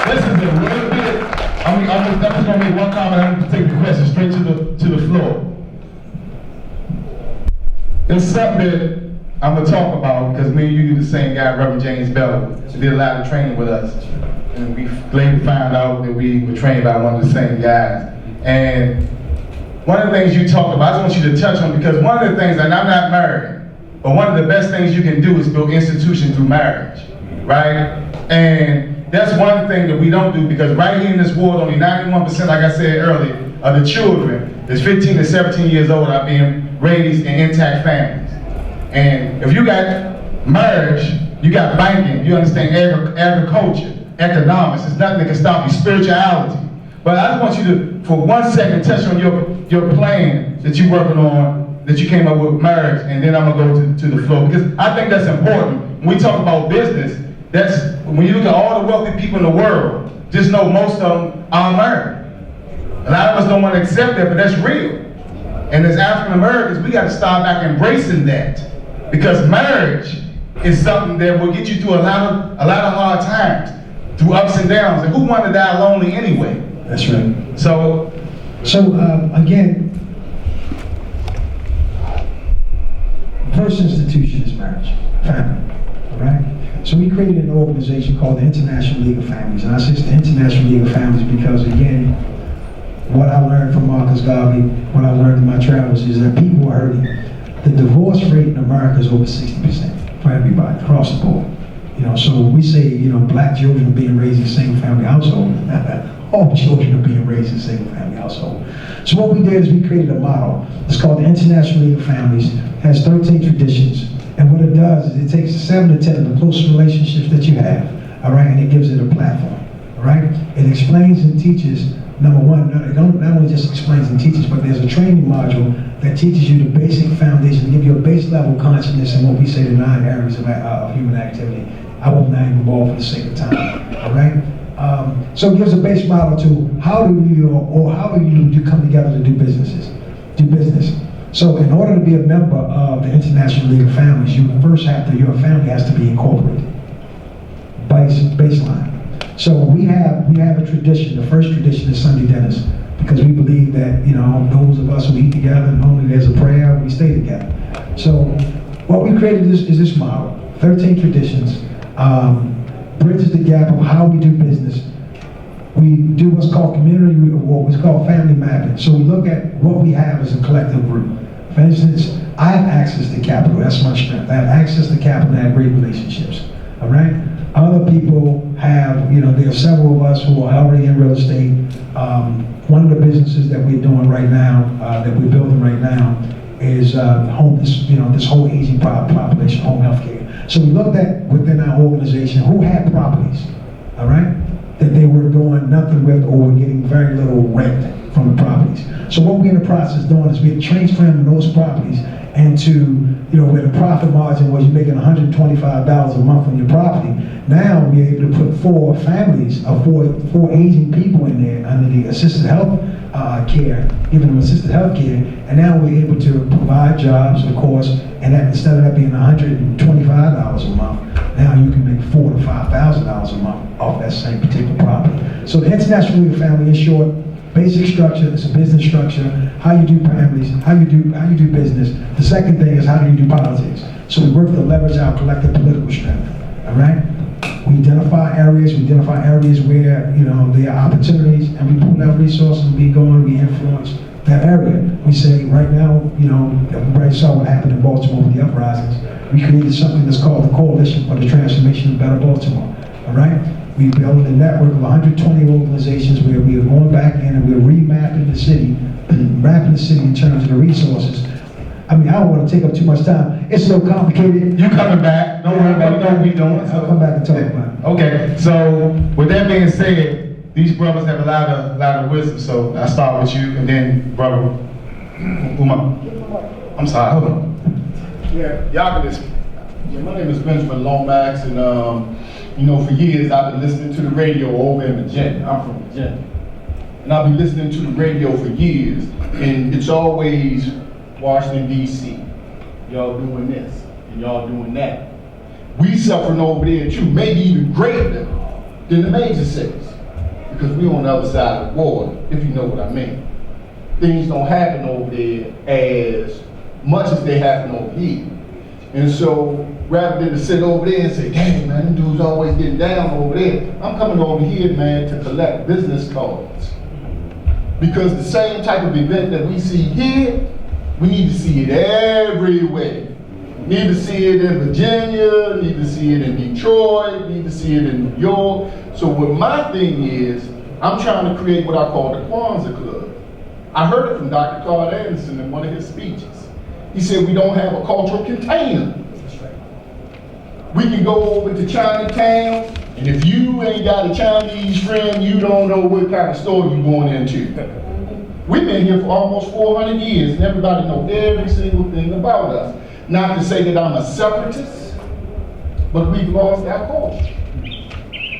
This is a little bit, I'm just going to make one comment, I'm going to take the question straight to the floor. It's something that I'm going to talk about because me and you do the same guy, Reverend James Bell, who did a lot of training with us. And we later found out that we were trained by one of the same guys. And one of the things you talked about, I just want you to touch on, because one of the things, and I'm not married, but one of the best things you can do is build institutions through marriage, right? And that's one thing that we don't do, because right here in this world, only 91%, like I said earlier, of the children that's 15 to 17 years old are being raised in intact families. And if you got marriage, you got banking, you understand agriculture, economics, there's nothing that can stop you, spirituality. But I just want you to, for 1 second, touch on your plan that you're working on, that you came up with marriage, and then I'm gonna go to the floor, because I think that's important. When we talk about business, that's, when you look at all the wealthy people in the world, just know most of them are married. A lot of us don't want to accept that, but that's real. And as African Americans, we got to start back embracing that, because marriage is something that will get you through a lot of hard times, through ups and downs. And who wanted to die lonely anyway? That's right. So again, first institution is marriage, family, all right? So we created an organization called the International League of Families. And I say it's the International League of Families because, again, what I learned from Marcus Garvey, what I learned in my travels, is that people are hurting. The divorce rate in America is over 60% for everybody, across the board. So we say, black children are being raised in single-family household. All children are being raised in single-family household. So what we did is we created a model. It's called the International League of Families. It has 13 traditions. And what it does is it takes 7 to 10 of the close relationships that you have, all right, and it gives it a platform, all right? It explains and teaches, number one, it not only just explains and teaches, but there's a training module that teaches you the basic foundation, give you a base level consciousness in what we say the 9 areas of human activity. I won't name them all for the sake of time, all right? So it gives a base model to how do you come together to do business. So in order to be a member of the International League of Families, your family has to be incorporated. baseline. So we have a tradition. The first tradition is Sunday dinners, because we believe that, you know, those of us who eat together, normally there's a prayer, we stay together. So what we created is this model, 13 traditions, bridges the gap of how we do business. We do what's called community, or what's called family mapping. So we look at what we have as a collective group. For instance, I have access to capital, that's my strength. I have access to capital and I have great relationships, all right? Other people have, you know, there are several of us who are already in real estate. One of the businesses that we're doing right now, that we're building right now, is this whole aging population, home health care. So we looked at within our organization who had properties, all right, that they were doing nothing with or were getting very little rent from the properties. So what we're in the process of doing is we're transferring those properties into, you know, where the profit margin was, you're making $125 a month on your property. Now we're able to put 4 families of four aging people in there under the assisted health care, giving them assisted health care, and now we're able to provide jobs, of course, and that, instead of that being $125 a month, now you can make $4,000 to $5,000 a month off that same particular property. So the international legal family, in short, basic structure, it's a business structure, how you do families, how you do business. The second thing is how do you do politics. So we work to leverage our collective political strength, all right? We identify areas where, you know, there are opportunities, and we pull out resources, we influence that area. We say right now, you know, everybody saw what happened in Baltimore with the uprisings. We created something that's called the Coalition for the Transformation of Better Baltimore, all right? We built a network of 120 organizations where we are going back in and we're remapping the city, in terms of the resources. I mean, I don't want to take up too much time. It's so complicated. You coming back? Don't worry about it. You know what we doing. I'll come back and talk about it. Okay. So with that being said, these brothers have a lot of wisdom. So I start with you, and then brother, I'm sorry. Hold on. Yeah, y'all can just. Yeah, my name is Benjamin Lomax, and you know, for years I've been listening to the radio over in Virginia. I'm from Virginia, and I've been listening to the radio for years, and it's always Washington, D.C. Y'all doing this, and y'all doing that. We suffering over there too, maybe even greater than the major cities, because we on the other side of the water, if you know what I mean. Things don't happen over there as much as they happen over here. And so, rather than to sit over there and say, dang man, them dudes always getting down over there, I'm coming over here, man, to collect business cards. Because the same type of event that we see here, we need to see it everywhere. Need to see it in Virginia, need to see it in Detroit, need to see it in New York. So what my thing is, I'm trying to create what I call the Kwanzaa Club. I heard it from Dr. Claude Anderson in one of his speeches. He said we don't have a cultural container. We can go over to Chinatown, and if you ain't got a Chinese friend, you don't know what kind of store you're going into. We've been here for almost 400 years, and everybody knows every single thing about us. Not to say that I'm a separatist, but we've lost our culture.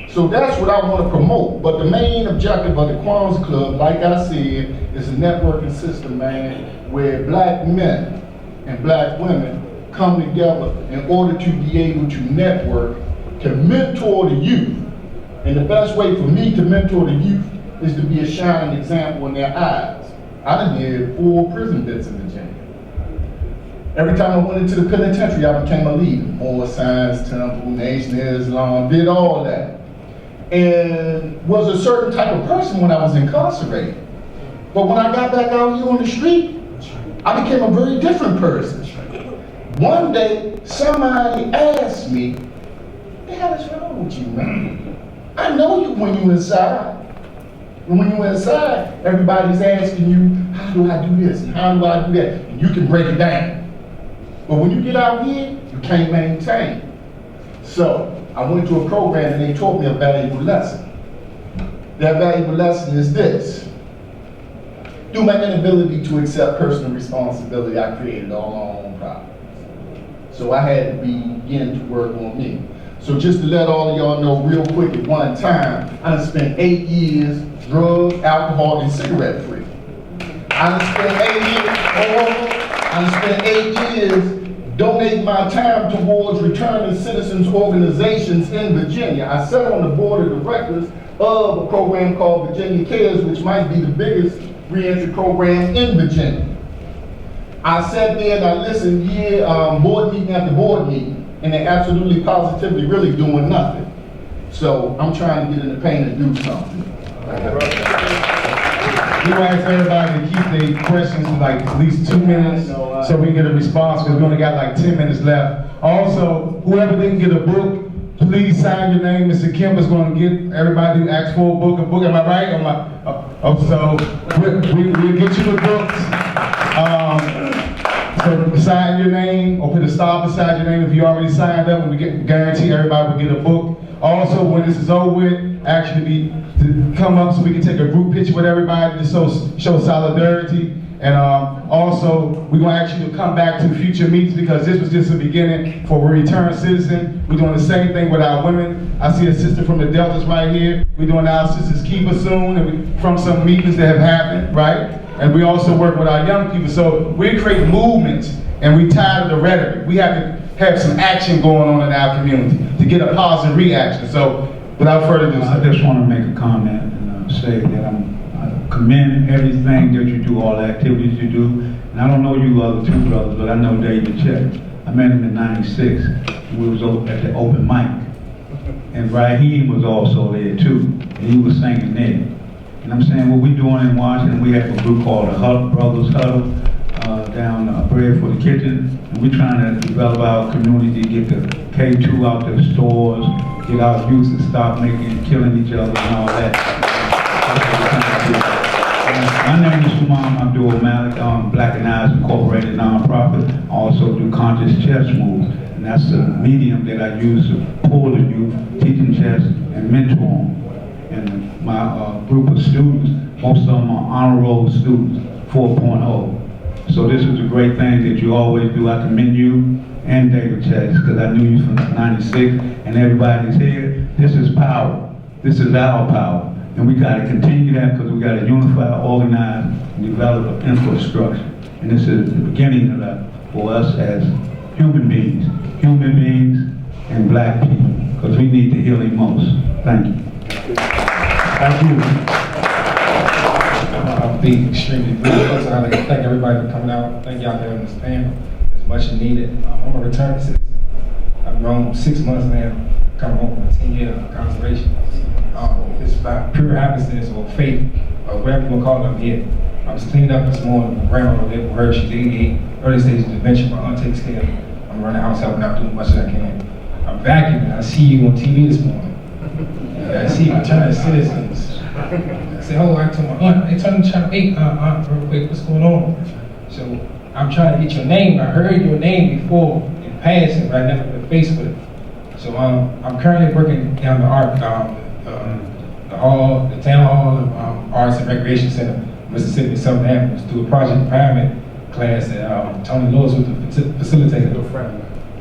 So that's what I want to promote. But the main objective of the Kwanzaa Club, like I said, is a networking system, man, where black men and black women come together in order to be able to network, to mentor the youth. And the best way for me to mentor the youth is to be a shining example in their eyes. I done did 4 prison bits in Virginia. Every time I went into the penitentiary, I became a leader. Moore Science Temple, Nation of Islam, did all that. And was a certain type of person when I was incarcerated. But when I got back out here on the street, I became a very different person. One day, somebody asked me, "What the hell is wrong with you, man? I know you when you inside. And when you inside, everybody's asking you, how do I do this and how do I do that? And you can break it down. But when you get out here, you can't maintain." So I went to a program and they taught me a valuable lesson. That valuable lesson is this. Through my inability to accept personal responsibility, I created all my own problems. So I had to begin to work on me. So just to let all of y'all know real quick, at one time, I done spent 8 years drug, alcohol, and cigarette free. I done spent 8 years donate my time towards returning citizens organizations in Virginia. I sat on the board of directors of a program called Virginia Cares, which might be the biggest reentry program in Virginia. I sat there and I listened board meeting after board meeting, and they're absolutely positively really doing nothing. So I'm trying to get in the paint and do something. We want to ask everybody to keep their questions to like at least 2 minutes so we can get a response, because we only got like 10 minutes left. Also, whoever didn't get a book, please sign your name. Mr. Kemp is going to get everybody who asked for a book. Am I right? So we'll get you the books. So sign your name or put a star beside your name if you already signed up, and we guarantee everybody will get a book. Also, when this is over with, actually to come up so we can take a group picture with everybody to show solidarity. And also, we're going to ask you to come back to future meetings, because this was just the beginning for a returned citizen. We're doing the same thing with our women. I see a sister from the Deltas right here. We're doing our Sisters Keeper soon, and from some meetings that have happened, right? And we also work with our young people. So we create movements, and we tired of the rhetoric. We have to have some action going on in our community to get a positive reaction. So without further ado, I just want to make a comment and say that I commend everything that you do, all the activities you do. And I don't know you other two brothers, but I know David Chet. I met him in '96. We was at the open mic. And Raheem was also there too. And he was singing there. And I'm saying what we're doing in Washington, we have a group called the Brothers Huddle down Bread for the Kitchen. And we're trying to develop our community, get the K2 out to the stores, get our youth to stop killing each other and all that. My name is Sumam Abdul Malik. Black and Eyes Incorporated nonprofit. I also do conscious chess moves. And that's the medium that I use to pull the youth, teaching chess and mentor them. And my group of students, most of them are honor roll students, 4.0. So this is a great thing that you always do. I commend you and David Chase, because I knew you from '96, and everybody's here. This is power. This is our power. And we got to continue that, because we got to unify, organize, and develop an infrastructure. And this is the beginning of that for us as human beings and black people, because we need the healing most. Thank you. Thank you. I'll be extremely brief. First, I'd like to thank everybody for coming out. Thank y'all for having this panel. It's much needed. I'm a returned citizen. I've grown 6 months now, coming home from a 10-year incarceration. It's about pure happenstance or faith, or whatever you want to call it. I'm here. I was cleaning up this morning. My grandma lived with her. She's 88. Early stages of dementia. My aunt takes care of her. I'm running the house helping out, doing as much as I can. I'm vacuuming. I see you on TV this morning. I see returned citizens. I said, oh, I told my aunt, they turned to channel 8, aunt, real quick, what's going on? So I'm trying to get your name. I heard your name before in passing, right now in the face with it. So I'm currently working down the town hall of Arts and Recreation Center, Mississippi, Southern Avenue, through a project empowerment class that Tony Lewis was the facilitator.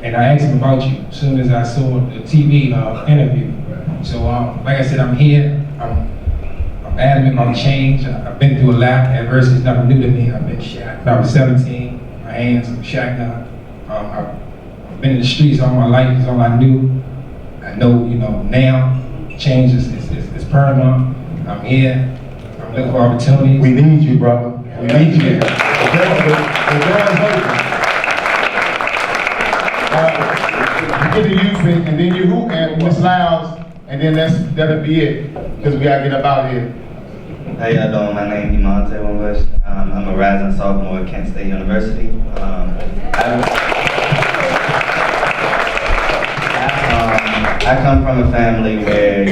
And I asked him about you as soon as I saw the TV interview. So like I said, I'm here. I'm adamant about change. I've been through a lot. Adversity is nothing new to me. I've been shot when I was 17. My hands were shotgun. I've been in the streets all my life. It's all I knew. I know, now change is paramount. I'm here. I'm looking for opportunities. We need you, brother. We need you. You get the youth in, and then you hoop and Miss Lyles, and then that'll be it, because we gotta get up out here. How y'all doing? My name is Imonte Wimbush. I'm a rising sophomore at Kent State University. I come from a family where,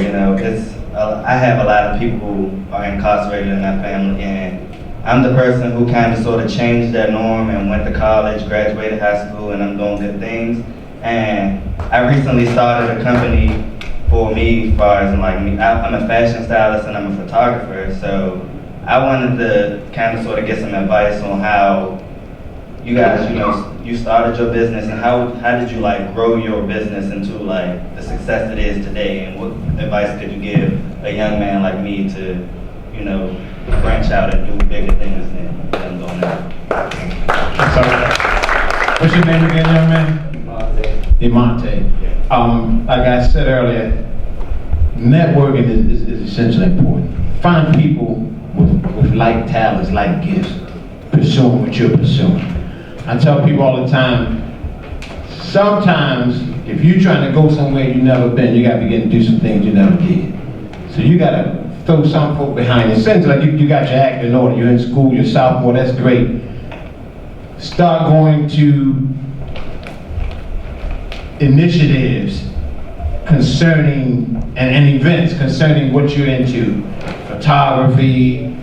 I have a lot of people who are incarcerated in my family, and I'm the person who kind of sort of changed that norm and went to college, graduated high school, and I'm doing good things. And I recently started a company for me as far as I'm a fashion stylist and I'm a photographer, so I wanted to kind of sort of get some advice on how you guys, you started your business, and how did you grow your business into the success it is today, and what advice could you give a young man like me to, branch out and do bigger things than I'm doing now? What's your name again, young man? Demonte. Like I said earlier, networking is essentially important. Find people with like talents, like gifts, pursuing what you're pursuing. I tell people all the time, sometimes if you're trying to go somewhere you've never been, you got to begin to do some things you never did. So you got to throw some folk behind you. It seems like you got your act in order. You're in school, you're sophomore, that's great. Start going to initiatives concerning and events concerning what you're into, photography,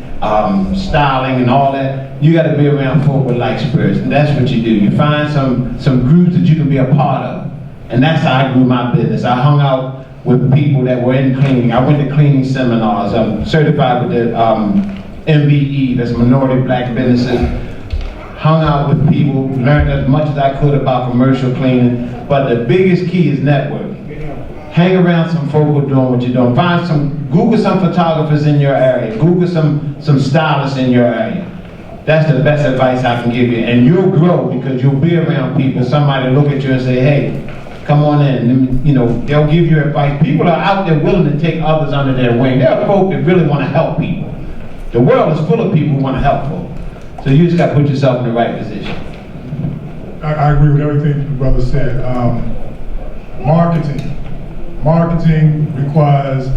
styling and all that. You got to be around folk with like spirits, and that's what you do. You find some groups that you can be a part of, and that's how I grew my business. I hung out with people that were in cleaning. I went to cleaning seminars. I'm certified with the MBE, that's Minority Black Businesses. Hung out with people, learned as much as I could about commercial cleaning, but the biggest key is networking. Hang around some folk who are doing what you're doing. Google some photographers in your area. Google some stylists in your area. That's the best advice I can give you. And you'll grow because you'll be around people. Somebody look at you and say, hey, come on in. You know, they'll give you advice. People are out there willing to take others under their wing. There are folk that really want to help people. The world is full of people who want to help folk. So you just got to put yourself in the right position. I agree with everything the brother said. Marketing requires,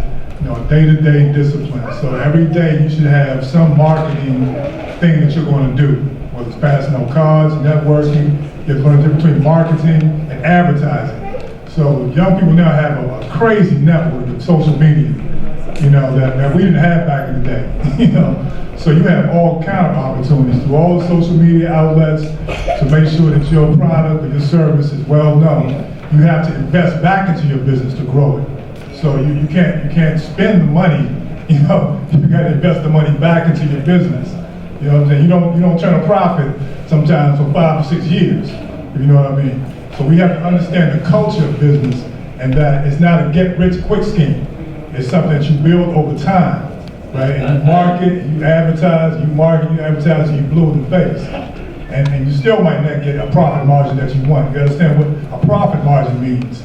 day-to-day discipline. So every day you should have some marketing thing that you're going to do, whether it's passing out cards, networking. You're going to do between marketing and advertising. So young people now have a crazy network of social media, that we didn't have back in the day, So you have all kind of opportunities through all the social media outlets to make sure that your product or your service is well known. You have to invest back into your business to grow it. So you can't spend the money, you got to invest the money back into your business. You know what I'm saying? You don't turn a profit sometimes for 5 or 6 years. You know what I mean? So we have to understand the culture of business, and that it's not a get-rich-quick scheme. It's something that you build over time, right? And you market, you advertise, and you blue in the face. And you still might not get a profit margin that you want. You understand what a profit margin means.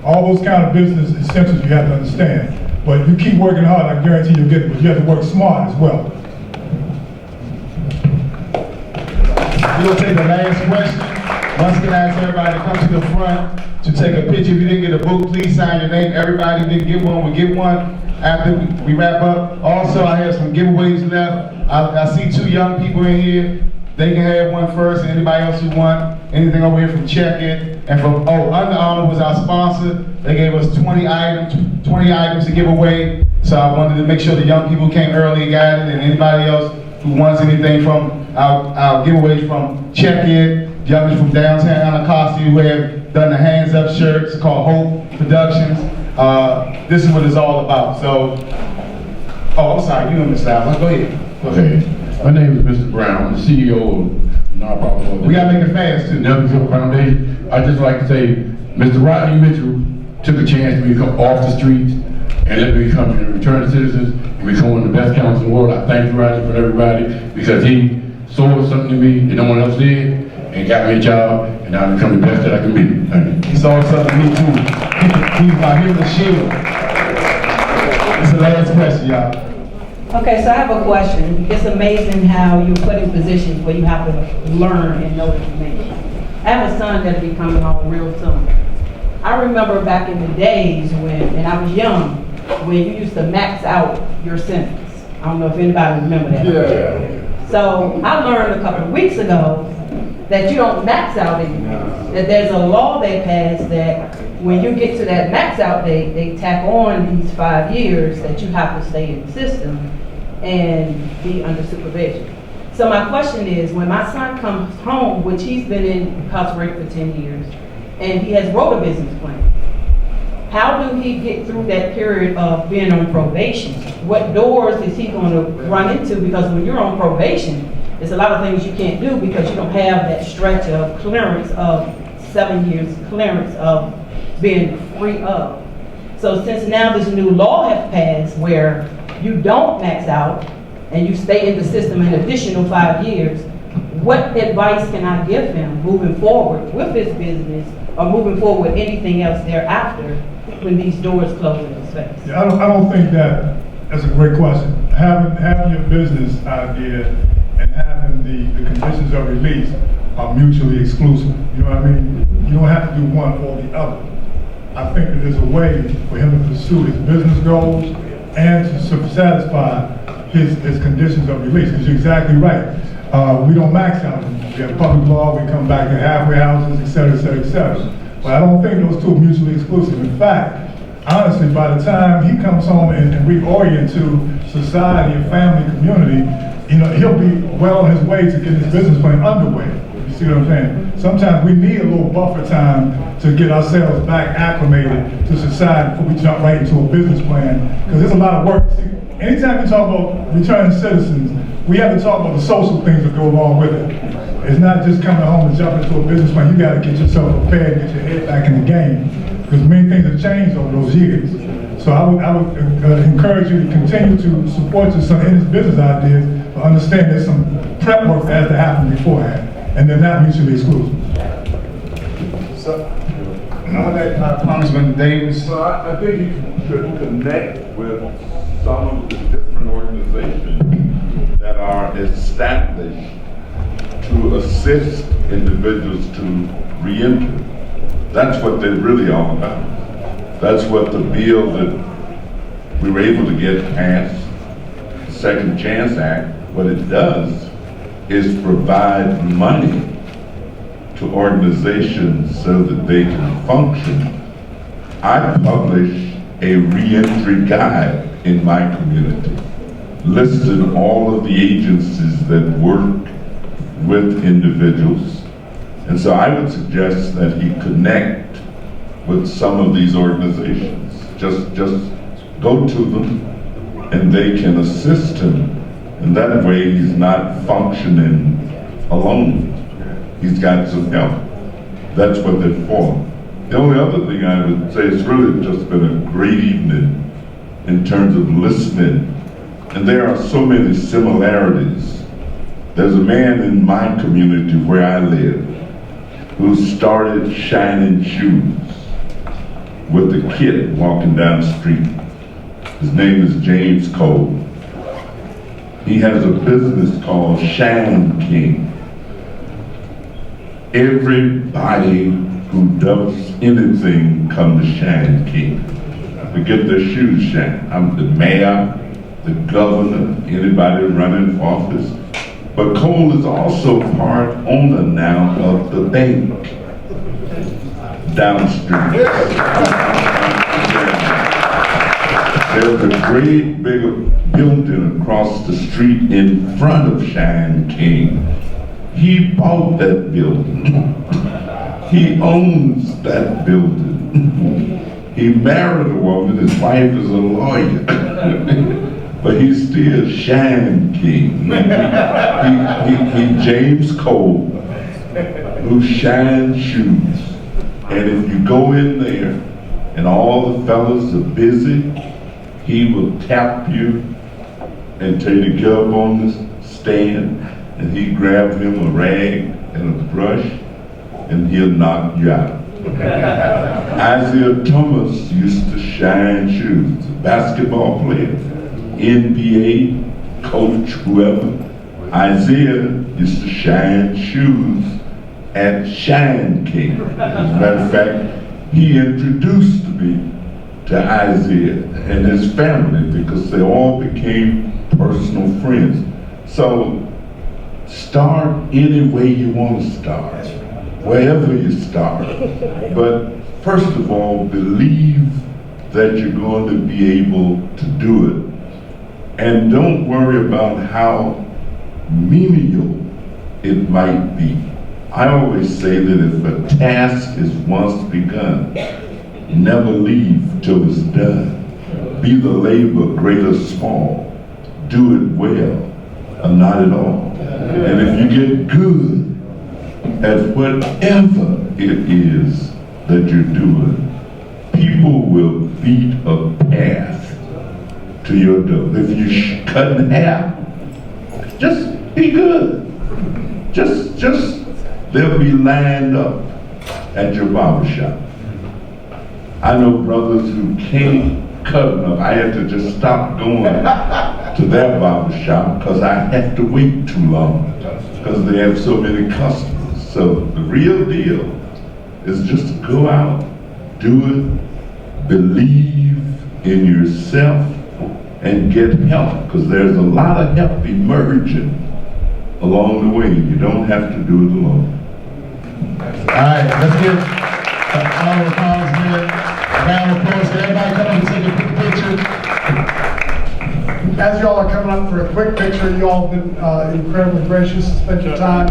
All those kind of business essentials you have to understand. But you keep working hard, I guarantee you'll get it, but you have to work smart as well. We're going to take the last question. Once again, I ask everybody to come to the front to take a picture. If you didn't get a book, please sign your name. Everybody didn't get one, we get one after we wrap up. Also, I have some giveaways left. I see 2 young people in here. They can have one first, and anybody else who want anything over here from Check It. And from, Under Armour was our sponsor. They gave us 20 items to give away. So I wanted to make sure the young people came early and got it, and anybody else who wants anything from our giveaways from Check It, youngers from downtown Anacostia who have done the Hands Up shirts called Hope Productions. This is what it's all about. So, I'm sorry, you in Mr. Allen. Go ahead. Okay. My name is Mr. Brown. I'm the CEO of nonprofit organization. We gotta make it fast too. Nelson Hill Foundation. I'd just like to say, Mr. Rodney Mitchell took a chance to become off the streets and let me become a returned citizen and become one of the best councils in the world. I thank you, Rodney, for everybody, because he sold something to me that no one else did and got me a job, and I've become the best that I can be. Thank you. He sold something to me too. He's my human shield. It's the last question, y'all. Okay, so I have a question. It's amazing how you're put in positions where you have to learn and know information. I have a son that'll be coming home real soon. I remember back in the days and I was young, when you used to max out your sentence. I don't know if anybody remember that. Yeah. So I learned a couple of weeks ago that you don't max out anymore. That there's a law they passed that when you get to that max out date, they tack on these 5 years that you have to stay in the system and be under supervision. So my question is, when my son comes home, which he's been incarcerated for 10 years, and he has wrote a business plan, how do he get through that period of being on probation? What doors is he going to run into? Because when you're on probation, there's a lot of things you can't do because you don't have that stretch of clearance of 7 years clearance of being free of. So since now this new law has passed where you don't max out and you stay in the system an additional 5 years, what advice can I give him moving forward with his business or moving forward with anything else thereafter when these doors close in his face? Yeah, I don't think that's a great question. Having your business idea and having the conditions of release are mutually exclusive. You know what I mean? You don't have to do one or the other. I think that there's a way for him to pursue his business goals and to satisfy his conditions of release. Because you're exactly right. We don't max out. We have public law, we come back to halfway houses, et cetera, et cetera, et cetera. But I don't think those two are mutually exclusive. In fact, honestly, by the time he comes home and reorient to society and family, community, you know, he'll be well on his way to get his business plan underway. You see what I'm saying? Sometimes we need a little buffer time to get ourselves back acclimated to society before we jump right into a business plan, because there's a lot of work. See, anytime we talk about returning citizens, we have to talk about the social things that go along with it. It's not just coming home and jumping into a business plan. You got to get yourself prepared, get your head back in the game, because many things have changed over those years. So I would encourage you to continue to support your son in his business ideas, but understand there's some prep work that has to happen beforehand, and they're not mutually exclusive. So, Congressman Davis. So I think you could connect with some of the different organizations that are established to assist individuals to re-enter. That's what they're really all about. That's what the bill that we were able to get passed, the Second Chance Act, what it does is provide money to organizations so that they can function. I publish a re-entry guide in my community, listing all of the agencies that work with individuals. And so I would suggest that he connect with some of these organizations. Just go to them and they can assist him. And that way he's not functioning alone. He's got some help. That's what they're for. The only other thing I would say, it's really just been a great evening in terms of listening. And there are so many similarities. There's a man in my community where I live who started shining shoes with a kid walking down the street. His name is James Cole. He has a business called Shine King. Everybody who does anything come to Shine King to get their shoes shined. I'm the mayor, the governor, anybody running for office. But Cole is also part owner now of the bank downstream. There's a great big building across the street in front of Shine King. He bought that building. He owns that building. He married a woman, his wife is a lawyer. But he's still Shine King. He James Cole, who shines shoes. And if you go in there and all the fellas are busy, he will tap you and tell you to get up on the stand, and he grab him a rag and a brush, and he'll knock you out. Isaiah Thomas used to shine shoes, a basketball player, NBA coach, whoever. Isaiah used to shine shoes at Shine King. As a matter of fact, he introduced me to Isaiah and his family because they all became personal friends. So start any way you want to start, wherever you start. But first of all, believe that you're going to be able to do it. And don't worry about how menial it might be. I always say that if a task is once begun, never leave till it's done. Be the labor, great or small. Do it well, or not at all. And if you get good at whatever it is that you're doing, people will beat a path to your door. If you're cutting hair, just be good. Just they'll be lined up at your barber shop. I know brothers who can't cut enough. I had to just stop going to their barber shop because I had to wait too long because they have so many customers. So the real deal is just to go out, do it, believe in yourself, and get help, because there's a lot of help emerging along the way. You don't have to do it alone. All right, let's give our Congressman a round of applause. Can everybody come up and take a quick picture? As y'all are coming up for a quick picture, you all have been incredibly gracious to spend your time.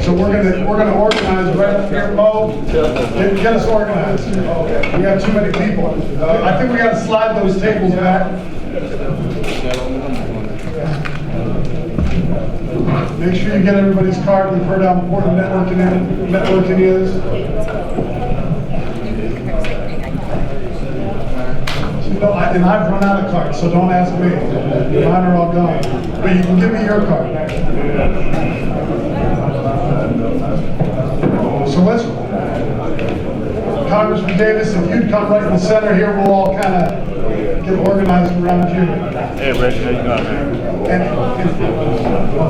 So we're gonna organize right up here, Mo. Get us organized. We have too many people. I think we gotta slide those tables back. Make sure you get everybody's card. We've heard how important networking is. No, and I've run out of cards, so don't ask me. Mine are all gone. But you can give me your card. So let's, Congressman Davis, if you'd come right in the center here, we'll all kind of get organized around you. Hey, Reggie, how you doing, man?